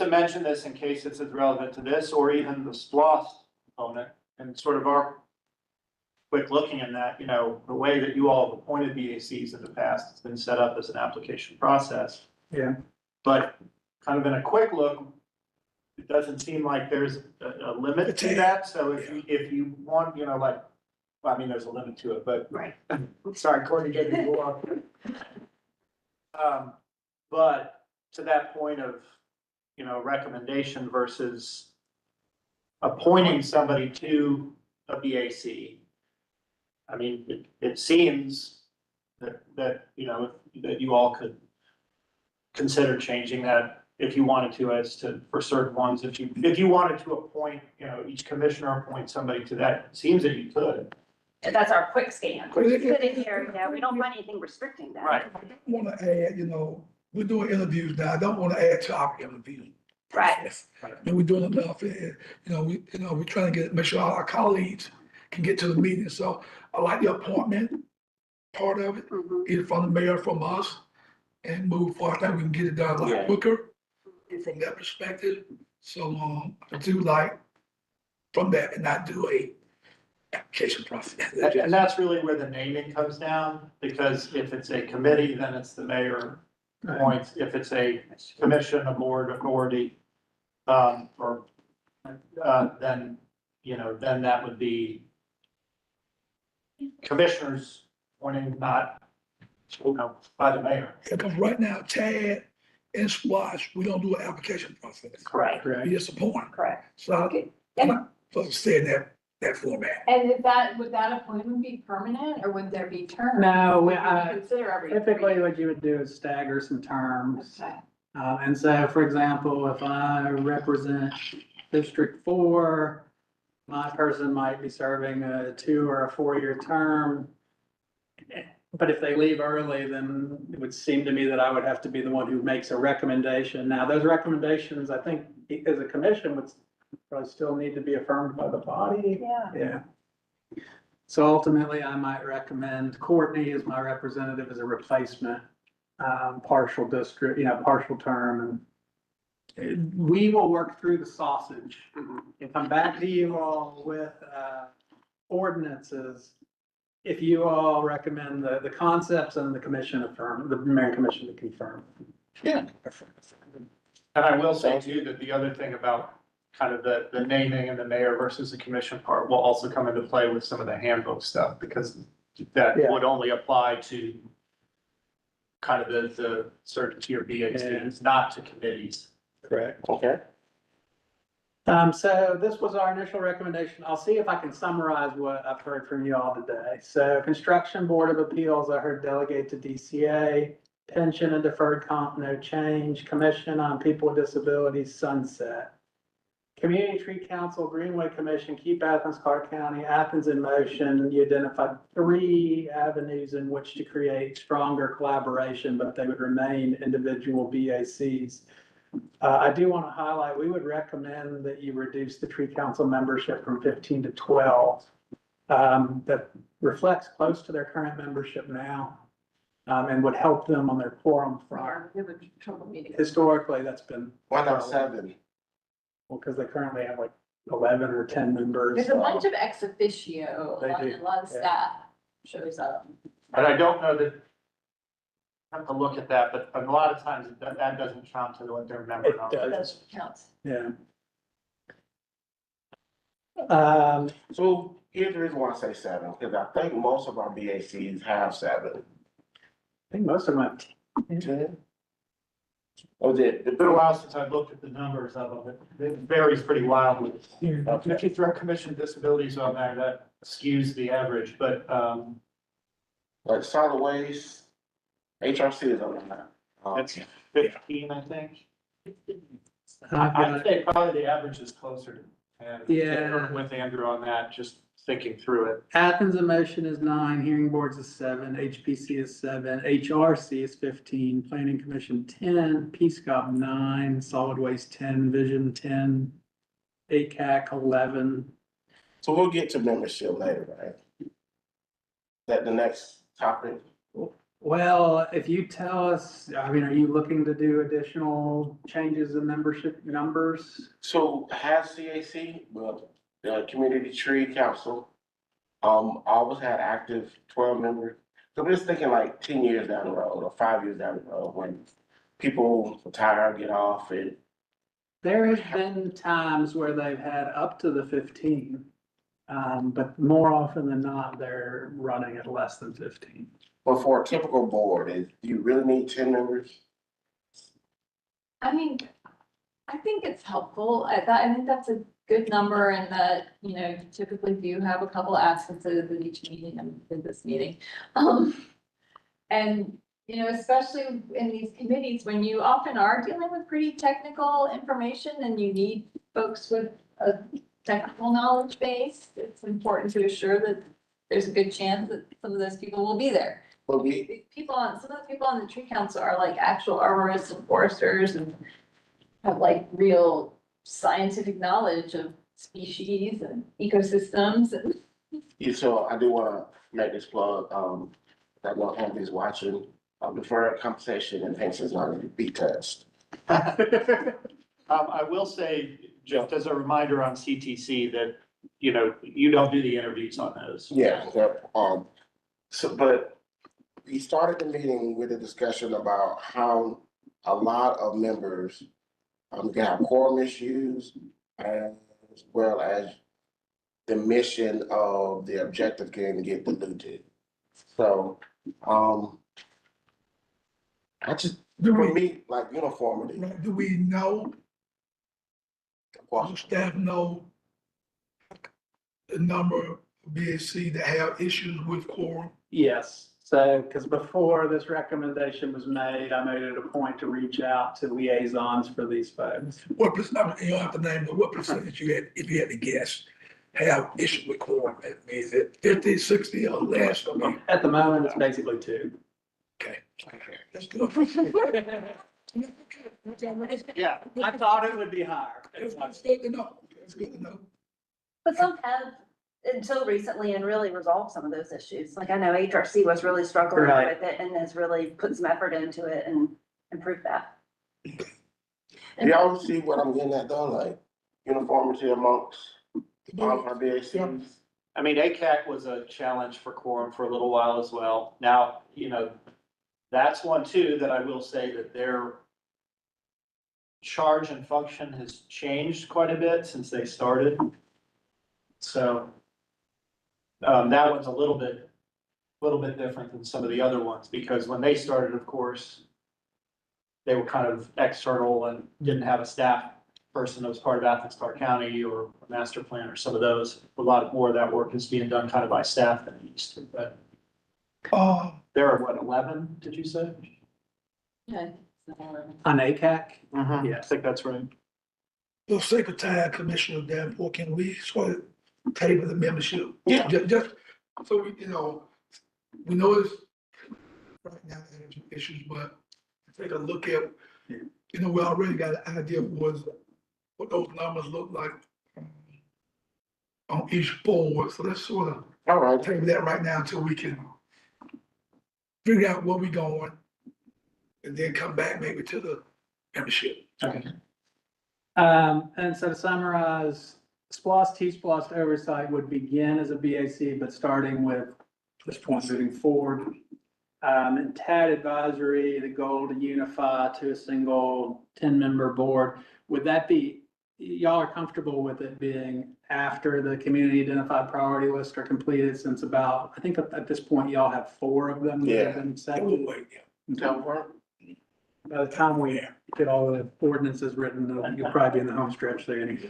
mention this in case it's as relevant to this, or even the SPOS component, and sort of our quick looking in that, you know, the way that you all have appointed BACs in the past, it's been set up as an application process. Yeah. But kind of in a quick look, it doesn't seem like there's a limit to that. So if you want, you know, like, well, I mean, there's a limit to it, but. Right. Sorry, Courtney, gave you more. But to that point of, you know, recommendation versus appointing somebody to a BAC. I mean, it seems that, you know, that you all could consider changing that if you wanted to, as to, for certain ones, if you wanted to appoint, each commissioner appoint somebody to that, it seems that you could. That's our quick scan. But it- Sitting here, we don't find anything restricting that. Right. I don't wanna add, we're doing interviews now, I don't wanna add to our interview. Right. process. And we're doing enough, we're trying to make sure all our colleagues can get to the meeting, so I like the appointment part of it, Mhm. either from the mayor, from us, and move forward, I think we can get it done a Yeah. lot quicker from that perspective, so, I do like from that and not do a application process. And that's really where the naming comes down, because if it's a committee, then it's the mayor appoints. If it's a commission, a board, authority, then, then that would be commissioners appointing, not, by the mayor. Because right now, TAD and SPLOST, we don't do an application process, Correct, we just appoint, correct. so Okay. I'm not supposed to stay in that format. And would that appointment be permanent, or would there be terms? No, Would you consider every. typically what you would do is stagger some terms. Okay. And so, for example, if I represent District 4, my person might be serving a 2 or a 4-year term. But if they leave early, then it would seem to me that I would have to be the one who makes a recommendation. Now, those recommendations, I think, as a commission would probably still need to be affirmed by the body. Yeah. Yeah. So ultimately, I might recommend Courtney as my representative as a replacement, partial district, partial term. And we will work through the sausage and come back to you all with, ordinances. If you all recommend the concepts and the commission affirm, the mayor commission to confirm. Yeah. And I will say too, that the other thing about kind of the naming and the mayor versus the commission part will also come into play with some of the handbook stuff, because that Yeah. would only apply to kind of the certain tier BACs, not to committees. Correct. Okay. So this was our initial recommendation. I'll see if I can summarize what I've heard from you all today. So Construction Board of Appeals, I heard delegate to DCA, pension and deferred comp, no change, Commission on People with Disabilities, sunset. Community Tree Council, Greenway Commission, keep Athens-Clarke County, Athens in motion. You identified 3 avenues in which to create stronger collaboration, but they would remain individual BACs. I do want to highlight, we would recommend that you reduce the tree council membership from 15 to 12. That reflects close to their current membership now, and would help them on their quorum front. We have a trouble meeting. Historically, that's been, Why not 7? well, because they currently have like 11 or 10 members. There's a bunch of ex officio, They do, a lot of yeah. staff shows up. And I don't know that, I have to look at that, but a lot of times that doesn't count to what their member It number does. is. That counts. Yeah. So here's the reason why I say 7, because I think most of our BACs have 7. I think most of them have 10? Oh, did, It's been a while since I've looked at the numbers of it. It varies pretty wildly. If you throw commission disabilities on there, that skews the average, but, like solid waste, HRC is on that. it's 15, I think. I've I'd got- say probably the average is closer to 10. Yeah. With Andrew on that, just thinking through it. Athens in motion is 9, hearing boards is 7, HPC is 7, HRC is 15, planning commission 10, PSCOP 9, solid waste 10, vision 10, ACAC 11. So we'll get to membership later, right? That the next topic? Well, if you tell us, are you looking to do additional changes in membership numbers? So has CAC, the Community Tree Council, always had active 12 members? So we're just thinking like 10 years down the road or 5 years down the road when people retire, get off and. There have been times where they've had up to the 15, but more often than not, they're running at less than 15. But for a typical board, do you really need 10 members? I mean, I think it's helpful. I think that's a good number, and that, you typically do have a couple absences at each meeting and in this meeting. And you know, especially in these committees, when you often are dealing with pretty technical information and you need folks with a technical knowledge base, it's important to assure that there's a good chance that some of those people will be there. But we, The people on, some of the people on the tree council are like actual arborists and foresters and have like real scientific knowledge of species and ecosystems and. yeah, so I do wanna make this plug, that one Andy's watching, deferred compensation and pensions are to be touched. I will say, just as a reminder on CTC, that, you know, you don't do the interviews on those. Yeah, so, but we started the meeting with a discussion about how a lot of members, can have quorum issues as well as the mission of the objective can get diluted. So, I just, Do for we, me, like uniformity. do we know, does the staff know the number of BSC that have issues with quorum? Yes, so, because before this recommendation was made, I made it a point to reach out to liaisons for these folks. What percent, you don't have to name, but what percentage you had, if you had to guess, have issue with quorum? I mean, is it 50, 60 or less? I mean, At the moment, it's basically two. okay. That's good. Yeah. I thought it would be higher. That's good to know. That's good to know. But some have until recently and really resolved some of those issues. Like I know HRC was really struggling Right. with it and has really put some effort into it and improved that. Y'all see what I'm getting at though, like uniformity amongst all of our BACs? I mean, ACAC was a challenge for quorum for a little while as well. Now, you know, that's one too, that I will say that their charge and function has changed quite a bit since they started. So, that one's a little bit different than some of the other ones, because when they started, of course, they were kind of external and didn't have a staff person that was part of Athens-Clarke County or a master plan or some of those. A lot more of that work is being done kind of by staff than it used to, but there are what, 11, did you say? Yeah. On ACAC? Yeah, I think that's right. For the sake of time, Commissioner Davenport, can we sort of table the membership? Yeah. Just, so we, we know it's right now there's some issues, but take a look at, we already got an idea of what those numbers look like on each board. So let's sort of All right, table that right now until we can figure out where we going and then come back maybe to the membership. Okay. And so to summarize, SPLOST, T-SPLOST oversight would begin as a BAC, but starting with this point moving forward. And TAD advisory, the goal to unify to a single 10-member board. Would that be, y'all are comfortable with it being after the community identified priority list are completed, since about, I think at this point, y'all have 4 of them that have been accepted. We'll wait, By the time we get all the ordinances written, you'll probably be in the home stretch there anyway.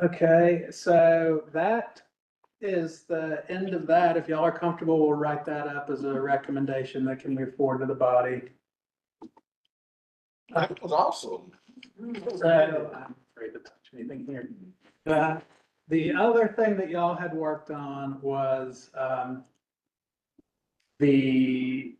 Okay, so that is the end of that. If y'all are comfortable, we'll write that up as a recommendation that can move forward to the body. that was awesome. So I'm afraid to touch anything here. The other thing that y'all had worked on was the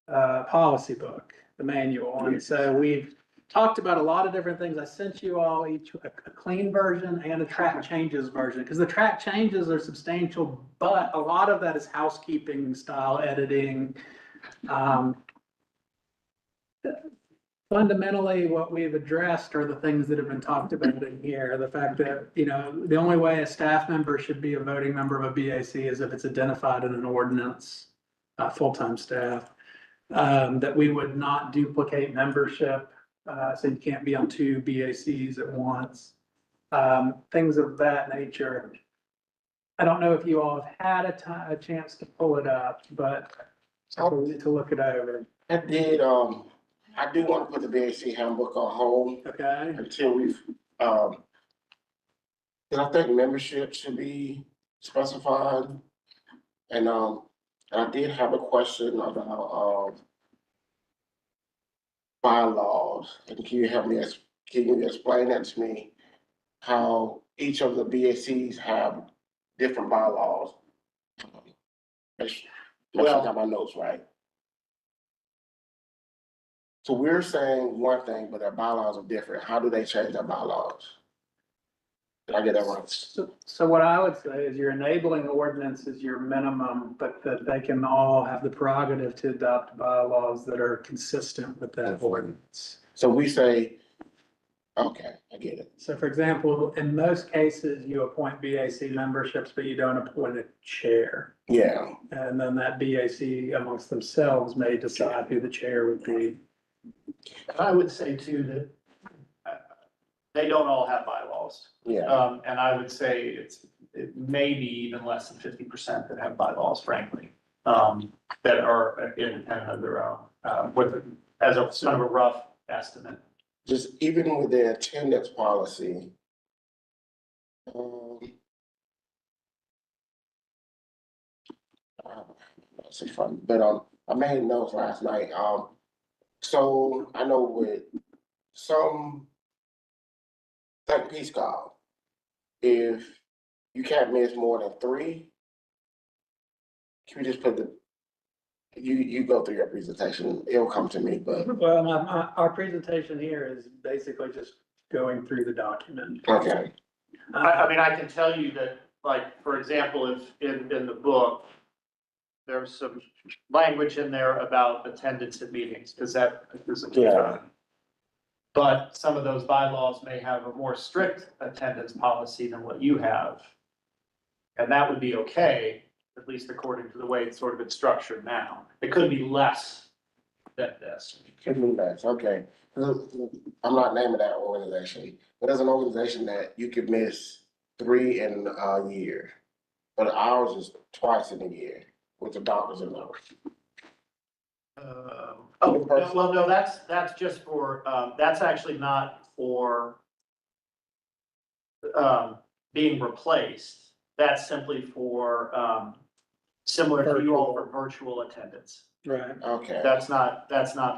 policy book, the manual. And so we've talked about a lot of different things. I sent you all each a clean version and a track changes version, because the track changes are substantial, but a lot of that is housekeeping style editing. Fundamentally, what we've addressed are the things that have been talked about in here. The fact that, the only way a staff member should be a voting member of a BAC is if it's identified in an ordinance, full-time staff. That we would not duplicate membership, so you can't be on 2 BACs at once. Things of that nature. I don't know if you all have had a chance to pull it up, but to look it over. I did, I do want to put the BAC handbook on hold Okay, until we've, cause I think membership should be specified. And, I did have a question about, bylaws, and can you help me, can you explain that to me? How each of the BACs have different bylaws? Make sure I got my notes right. So we're saying one thing, but their bylaws are different. How do they change their bylaws? Did I get that right? So what I would say is your enabling ordinance is your minimum, but that they can all have the prerogative to adopt bylaws that are consistent with that ordinance. So we say, okay, I get it. So for example, in most cases, you appoint BAC memberships, but you don't appoint a chair. Yeah, And then that BAC amongst themselves may decide who the chair would be. And I would say too that they don't all have bylaws. yeah, And I would say it may be even less than 50% that have bylaws, frankly, that are independent of their own, as a sort of a rough estimate. just even with the attendance policy. Let's see fun, but I made notes last night. So I know with some, like Peace Call, if you can't miss more than three, can we just put you go through your presentation, it'll come to me, but, Well, our presentation here is basically just going through the document. okay, I mean, I can tell you that, like, for example, if in the book, there's some language in there about attendance at meetings, because that is a concern. But some of those bylaws may have a more strict attendance policy than what you have. And that would be okay, at least according to the way it's sort of been structured now. It could be less than this. can do that, okay. I'm not naming that organization, but there's an organization that you could miss 3 in a year. But ours is twice in a year with the doctors and those. Well, no, that's just for, that's actually not for being replaced. That's simply for, similar to you all for virtual attendance. Right. Okay, That's not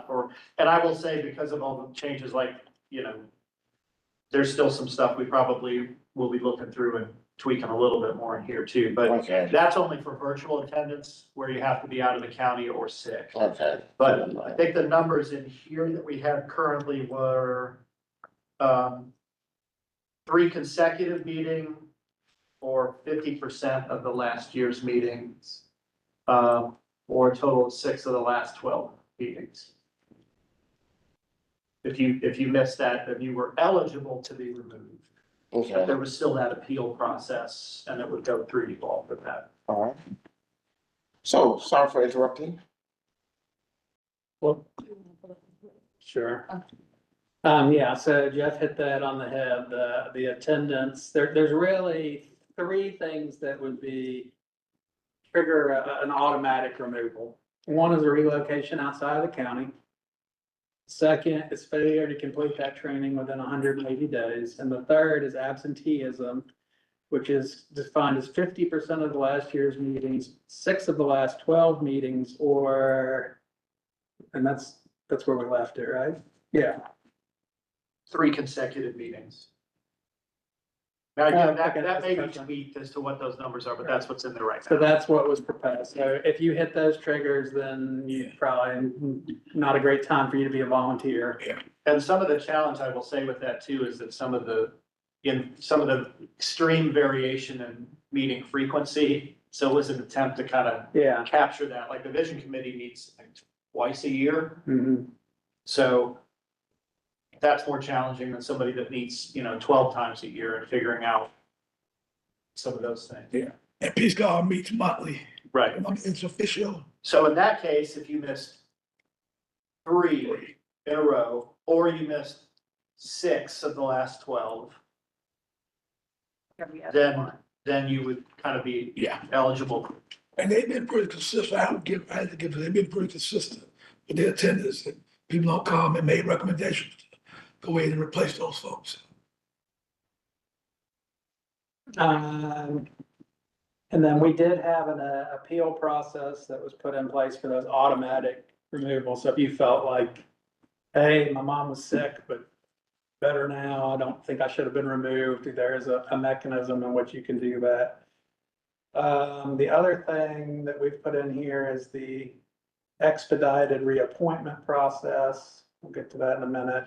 for, and I will say because of all the changes, like, there's still some stuff we probably will be looking through and tweaking a little bit more in here too, but okay, that's only for virtual attendance where you have to be out of the county or sick. okay. But I think the numbers in here that we have currently were, 3 consecutive meeting or 50% of the last year's meetings. Or a total of 6 of the last 12 meetings. If you missed that, then you were eligible to be removed. But Okay, there was still that appeal process and it would go through you all for that. all right. So, sorry for interrupting. Well, sure. Yeah, so Jeff hit that on the head, the attendance, there's really 3 things that would trigger an automatic removal. One is a relocation outside of the county. Second is failure to complete that training within 180 days. And the third is absenteeism, which is defined as 50% of the last year's meetings, 6 of the last 12 meetings, and that's where we left it, right? Yeah. 3 consecutive meetings. Now, again, Okay, that may be that's fine. tweaked as to what those numbers are, but that's what's in there right So now. that's what was proposed. So if you hit those triggers, then you probably not a great time for you to be a volunteer. And some of the challenge I will say with that too, is that some of the extreme variation in meeting frequency. So it was an attempt to kind of Yeah. capture that, like the vision committee meets like twice a year. Mhm. So that's more challenging than somebody that meets, 12 times a year and figuring out some of those things. And Peace Corps meets monthly. Right. It's official. So in that case, if you missed 3 in a row, or you missed 6 of the last 12, then you would kind of be Yeah. eligible. And they've been pretty consistent. I have to give, they've been pretty consistent with their attendance. And people don't come and make recommendations to go ahead and replace those folks. And then we did have an appeal process that was put in place for those automatic removals. So if you felt like, hey, my mom was sick, but better now, I don't think I should have been removed, there is a mechanism in which you can do that. The other thing that we've put in here is the expedited reappointment process. We'll get to that in a minute.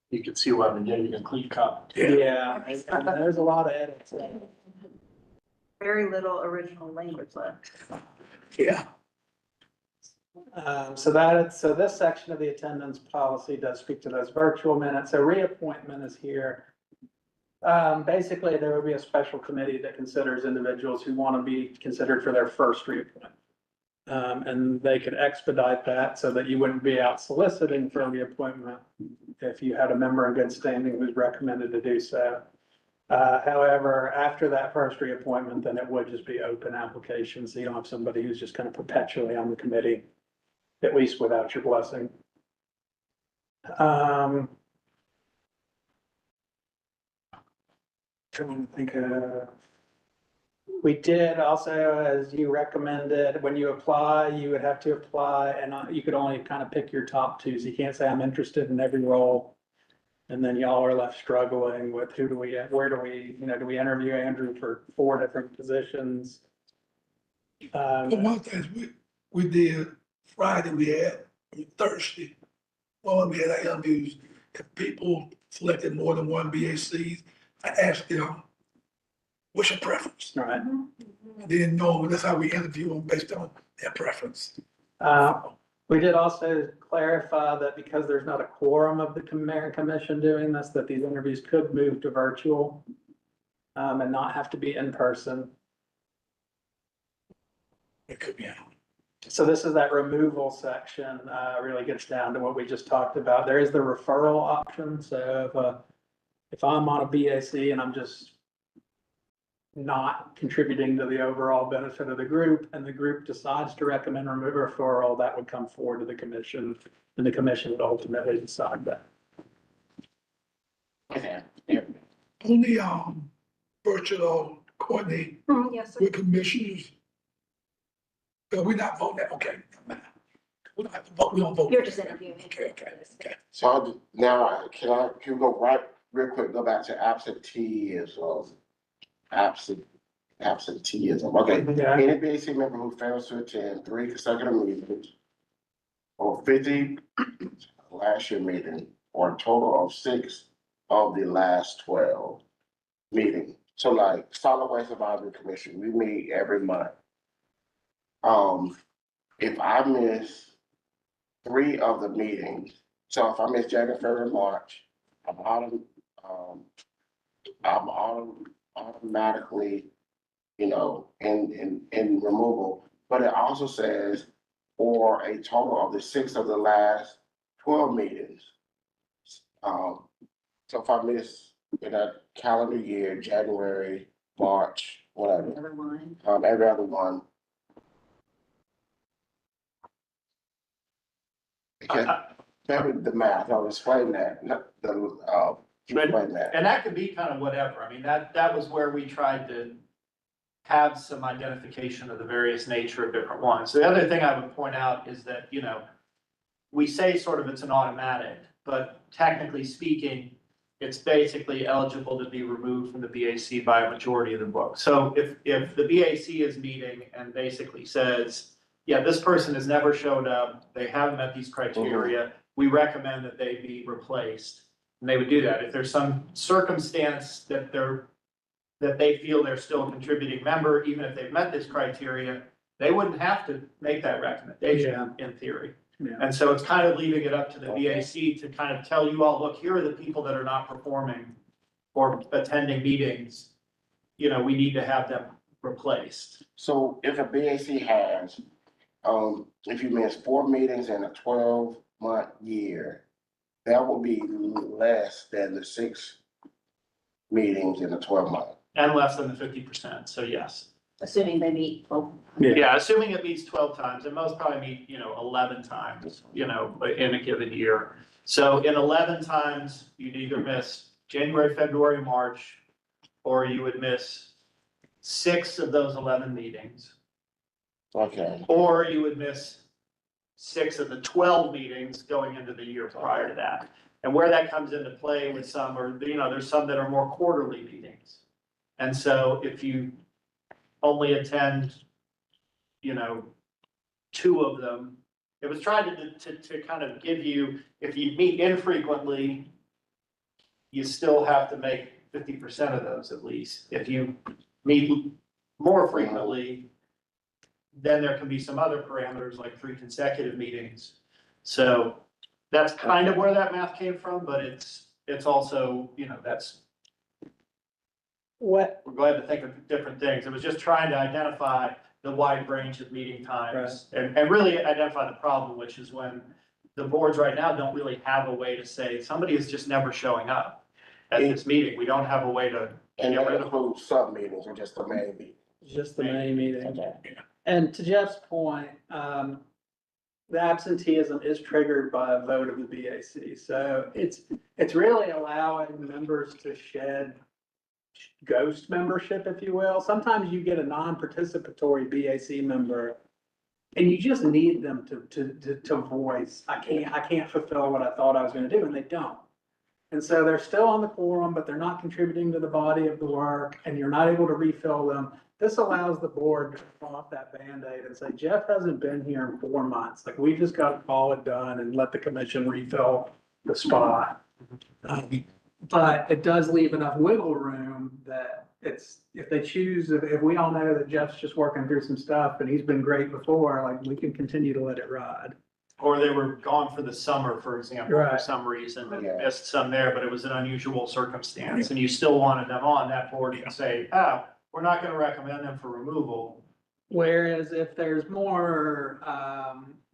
You can see why I'm getting a clean copy. Yeah, and there's a lot of edits. Very little original language left. Yeah. So this section of the attendance policy does speak to those virtual minutes. So reappointment is here. Basically, there would be a special committee that considers individuals who want to be considered for their first reappointment. And they could expedite that so that you wouldn't be out soliciting for a reappointment if you had a member in good standing who's recommended to do so. However, after that first reappointment, then it would just be open application. So you don't have somebody who's just kind of perpetually on the committee, at least without your blessing. Trying to think of. We did also, as you recommended, when you apply, you would have to apply and you could only kind of pick your top two. So you can't say I'm interested in every role. And then y'all are left struggling with where do we interview Andrew for 4 different positions? But one thing we did Friday, we had Thursday, we had our interviews. If people selected more than one BAC, I asked them, what's your preference? All right. They didn't know, that's how we interview them based on their preference. We did also clarify that because there's not a quorum of the Mayor Commission doing this, that these interviews could move to virtual and not have to be in person. It could be. So this is that removal section, really gets down to what we just talked about. There is the referral option. So if I'm on a BAC and I'm just not contributing to the overall benefit of the group, and the group decides to recommend referral, that would come forward to the commission, and the commission would ultimately decide that. Okay. On the virtual coordinate Yes, sir. with commissioners. We're not voting that, okay. We don't have to vote, we don't vote. You're just interviewing. Okay. So now, can we go real quick, go back to absenteeism? Absenteeism, okay. Yeah. Any BAC member who fails to attend 3 consecutive meetings or 50 last year meeting, or a total of 6 of the last 12 meetings. So like Solid Waste Advisory Commission, we meet every month. If I miss 3 of the meetings, so if I miss January, February, March, I'm automatically, in removal. But it also says, or a total of the 6 of the last 12 meetings. So if I miss in that calendar year, January, March, whatever, Every one. every other one. Okay, tell me the math, I'll explain that, explain that. And that could be kind of whatever. I mean, that was where we tried to have some identification of the various nature of different ones. The other thing I would point out is that, we say sort of it's an automatic, but technically speaking, it's basically eligible to be removed from the BAC by a majority of the book. So if the BAC is meeting and basically says, yeah, this person has never showed up, they haven't met these criteria, we recommend that they be replaced. And they would do that. If there's some circumstance that they feel they're still a contributing member, even if they've met this criteria, they wouldn't have to make that recommendation in theory. Yeah. And so it's kind of leaving it up to the BAC to kind of tell you all, look, here are the people that are not performing or attending meetings. We need to have them replaced. So if a BAC has, if you miss 4 meetings in a 12-month year, that will be less than the 6 meetings in a 12-month. And less than the 50%, so yes. Assuming they meet. Yeah, assuming it meets 12 times, and most probably meet, 11 times, in a given year. So in 11 times, you'd either miss January, February, March, or you would miss 6 of those 11 meetings, Okay, or you would miss 6 of the 12 meetings going into the year prior to that. And where that comes into play with some, or, there's some that are more quarterly meetings. And so if you only attend, 2 of them, it was trying to kind of give you, if you meet infrequently, you still have to make 50% of those at least. If you meet more frequently, then there can be some other parameters like 3 consecutive meetings. So that's kind of where that math came from, but it's also, we're glad to think of different things. It was just trying to identify the wide range of meeting times and really identify the problem, which is when the boards right now don't really have a way to say, somebody is just never showing up at this meeting. We don't have a way to. and that includes sub meetings or just the main meeting? Just the main meeting. Okay. And to Jeff's point, the absenteeism is triggered by a vote of the BAC. So it's really allowing members to shed ghost membership, if you will. Sometimes you get a non-participatory BAC member and you just need them to voice, I can't fulfill what I thought I was gonna do, and they don't. And so they're still on the quorum, but they're not contributing to the body of the work, and you're not able to refill them. This allows the board to pull off that Band-Aid and say, Jeff hasn't been here in 4 months. Like, we just got to call it done and let the commission refill the spot. But it does leave enough wiggle room that if they choose, if we all know that Jeff's just working through some stuff and he's been great before, like, we can continue to let it ride. Or they were gone for the summer, for example, for Right. some reason, and Yeah. missed some there, but it was an unusual circumstance, and you still wanted them on that board and say, we're not gonna recommend them for removal. Whereas if there's more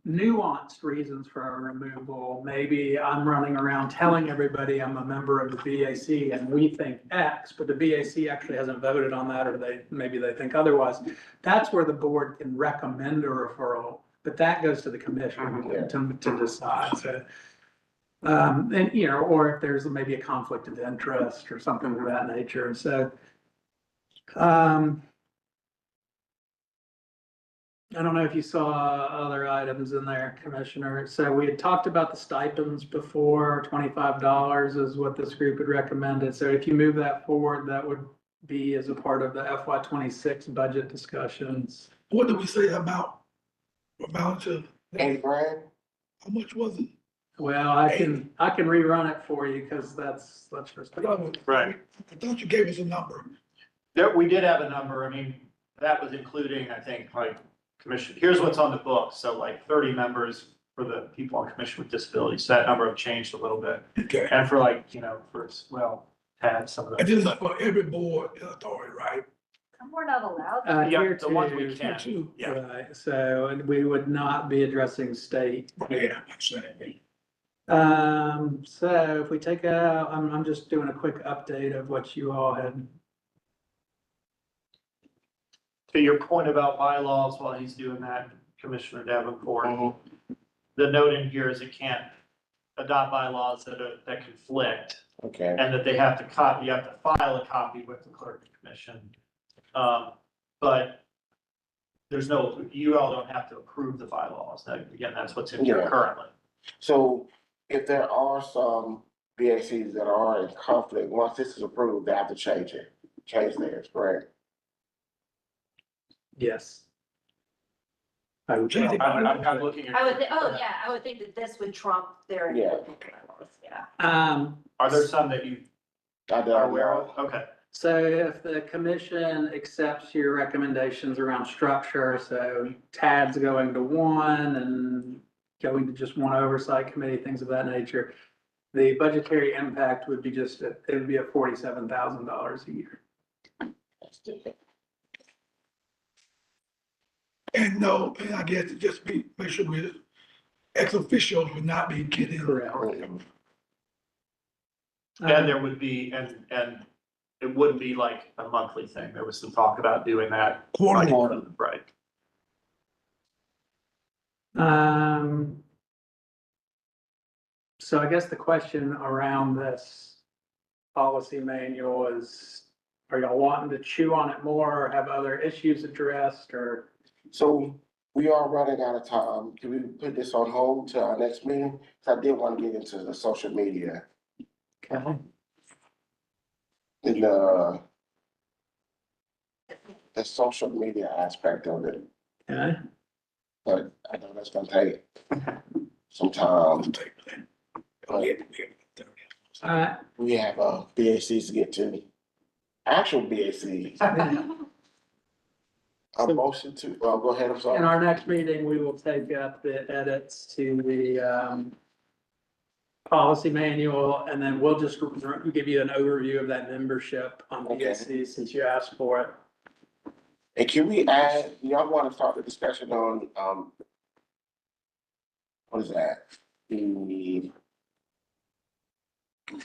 nuanced reasons for a removal, maybe I'm running around telling everybody I'm a member of the BAC and we think X, but the BAC actually hasn't voted on that, or maybe they think otherwise. That's where the board can recommend a referral, but that goes to the commission to decide. So, and or if there's maybe a conflict of interest or something of that nature. So, I don't know if you saw other items in there, Commissioner. So we had talked about the stipends before. $25 is what this group had recommended. So if you move that forward, that would be as a part of the FY26 budget discussions. What did we say about to, 8 grand? how much was it? Well, I can rerun it for you because that's just. Right. I thought you gave us a number. There, we did have a number, I mean, that was including, I think, like, commission, here's what's on the book, so like 30 members for the people on commission with disabilities, so that number have changed a little bit. Okay. And for like, had some of And those. this is for every board in authority, right? And we're not allowed. Yeah, Tier the ones we two. can, Two. yeah. Right, so and we would not be addressing state. Yeah, I'm saying. So if we take out, I'm just doing a quick update of what you all had. To your point about bylaws, while he's doing that, Commissioner Davenport, Mhm. the note in here is it can't adopt bylaws that conflict, Okay, and that you have to file a copy with the clerk of commission. But there's you all don't have to approve the bylaws. Again, that's what's in here Yeah. currently. so if there are some BACs that are in conflict, once this is approved, they have to change theirs, correct? Yes. I would Change it. I'm looking at. I would think that this would trump their. Yeah. Yeah. Are there some that you I are don't aware know. of? Okay. So if the commission accepts your recommendations around structure, so TAD's going to one and going to just one oversight committee, things of that nature, the budgetary impact would be it would be $47,000 a year. And no, and I guess it just make sure we, ex officials would not be getting. Correct. And there would be, and it wouldn't be like a monthly thing. There was some talk about doing that. Quarterly. Right. So I guess the question around this policy manual is, are y'all wanting to chew on it more or have other issues addressed or? So we are running out of time. Can we put this on hold to our next meeting? 'Cause I did want to get into the social media Okay. and the social media aspect of it, Okay. but I know that's gonna take some time. But All right. we have BACs to get to, actual BACs. A motion to, go ahead, I'm In sorry. our next meeting, we will take up the edits to the policy manual, and then we'll just give you an overview of that membership on Okay. BAC since you asked for it. And can we add, y'all want to start the discussion on, what is that? The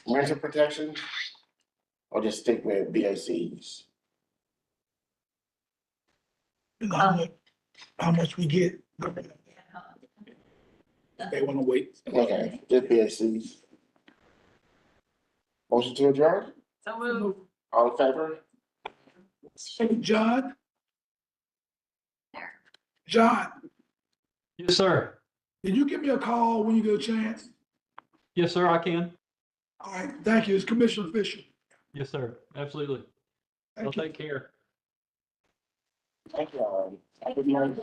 rental protection? Or just stick with BACs? How much we get, they wanna wait. Okay, just BACs. Motion to adjourn? So move. All in favor? John? John, Yes, sir. did you give me a call when you get a chance? Yes, sir, I can. All right, thank you. It's Commissioner Fisher. Yes, sir. Absolutely. I'll Thank you. take care. Thank you, all. Have a good night.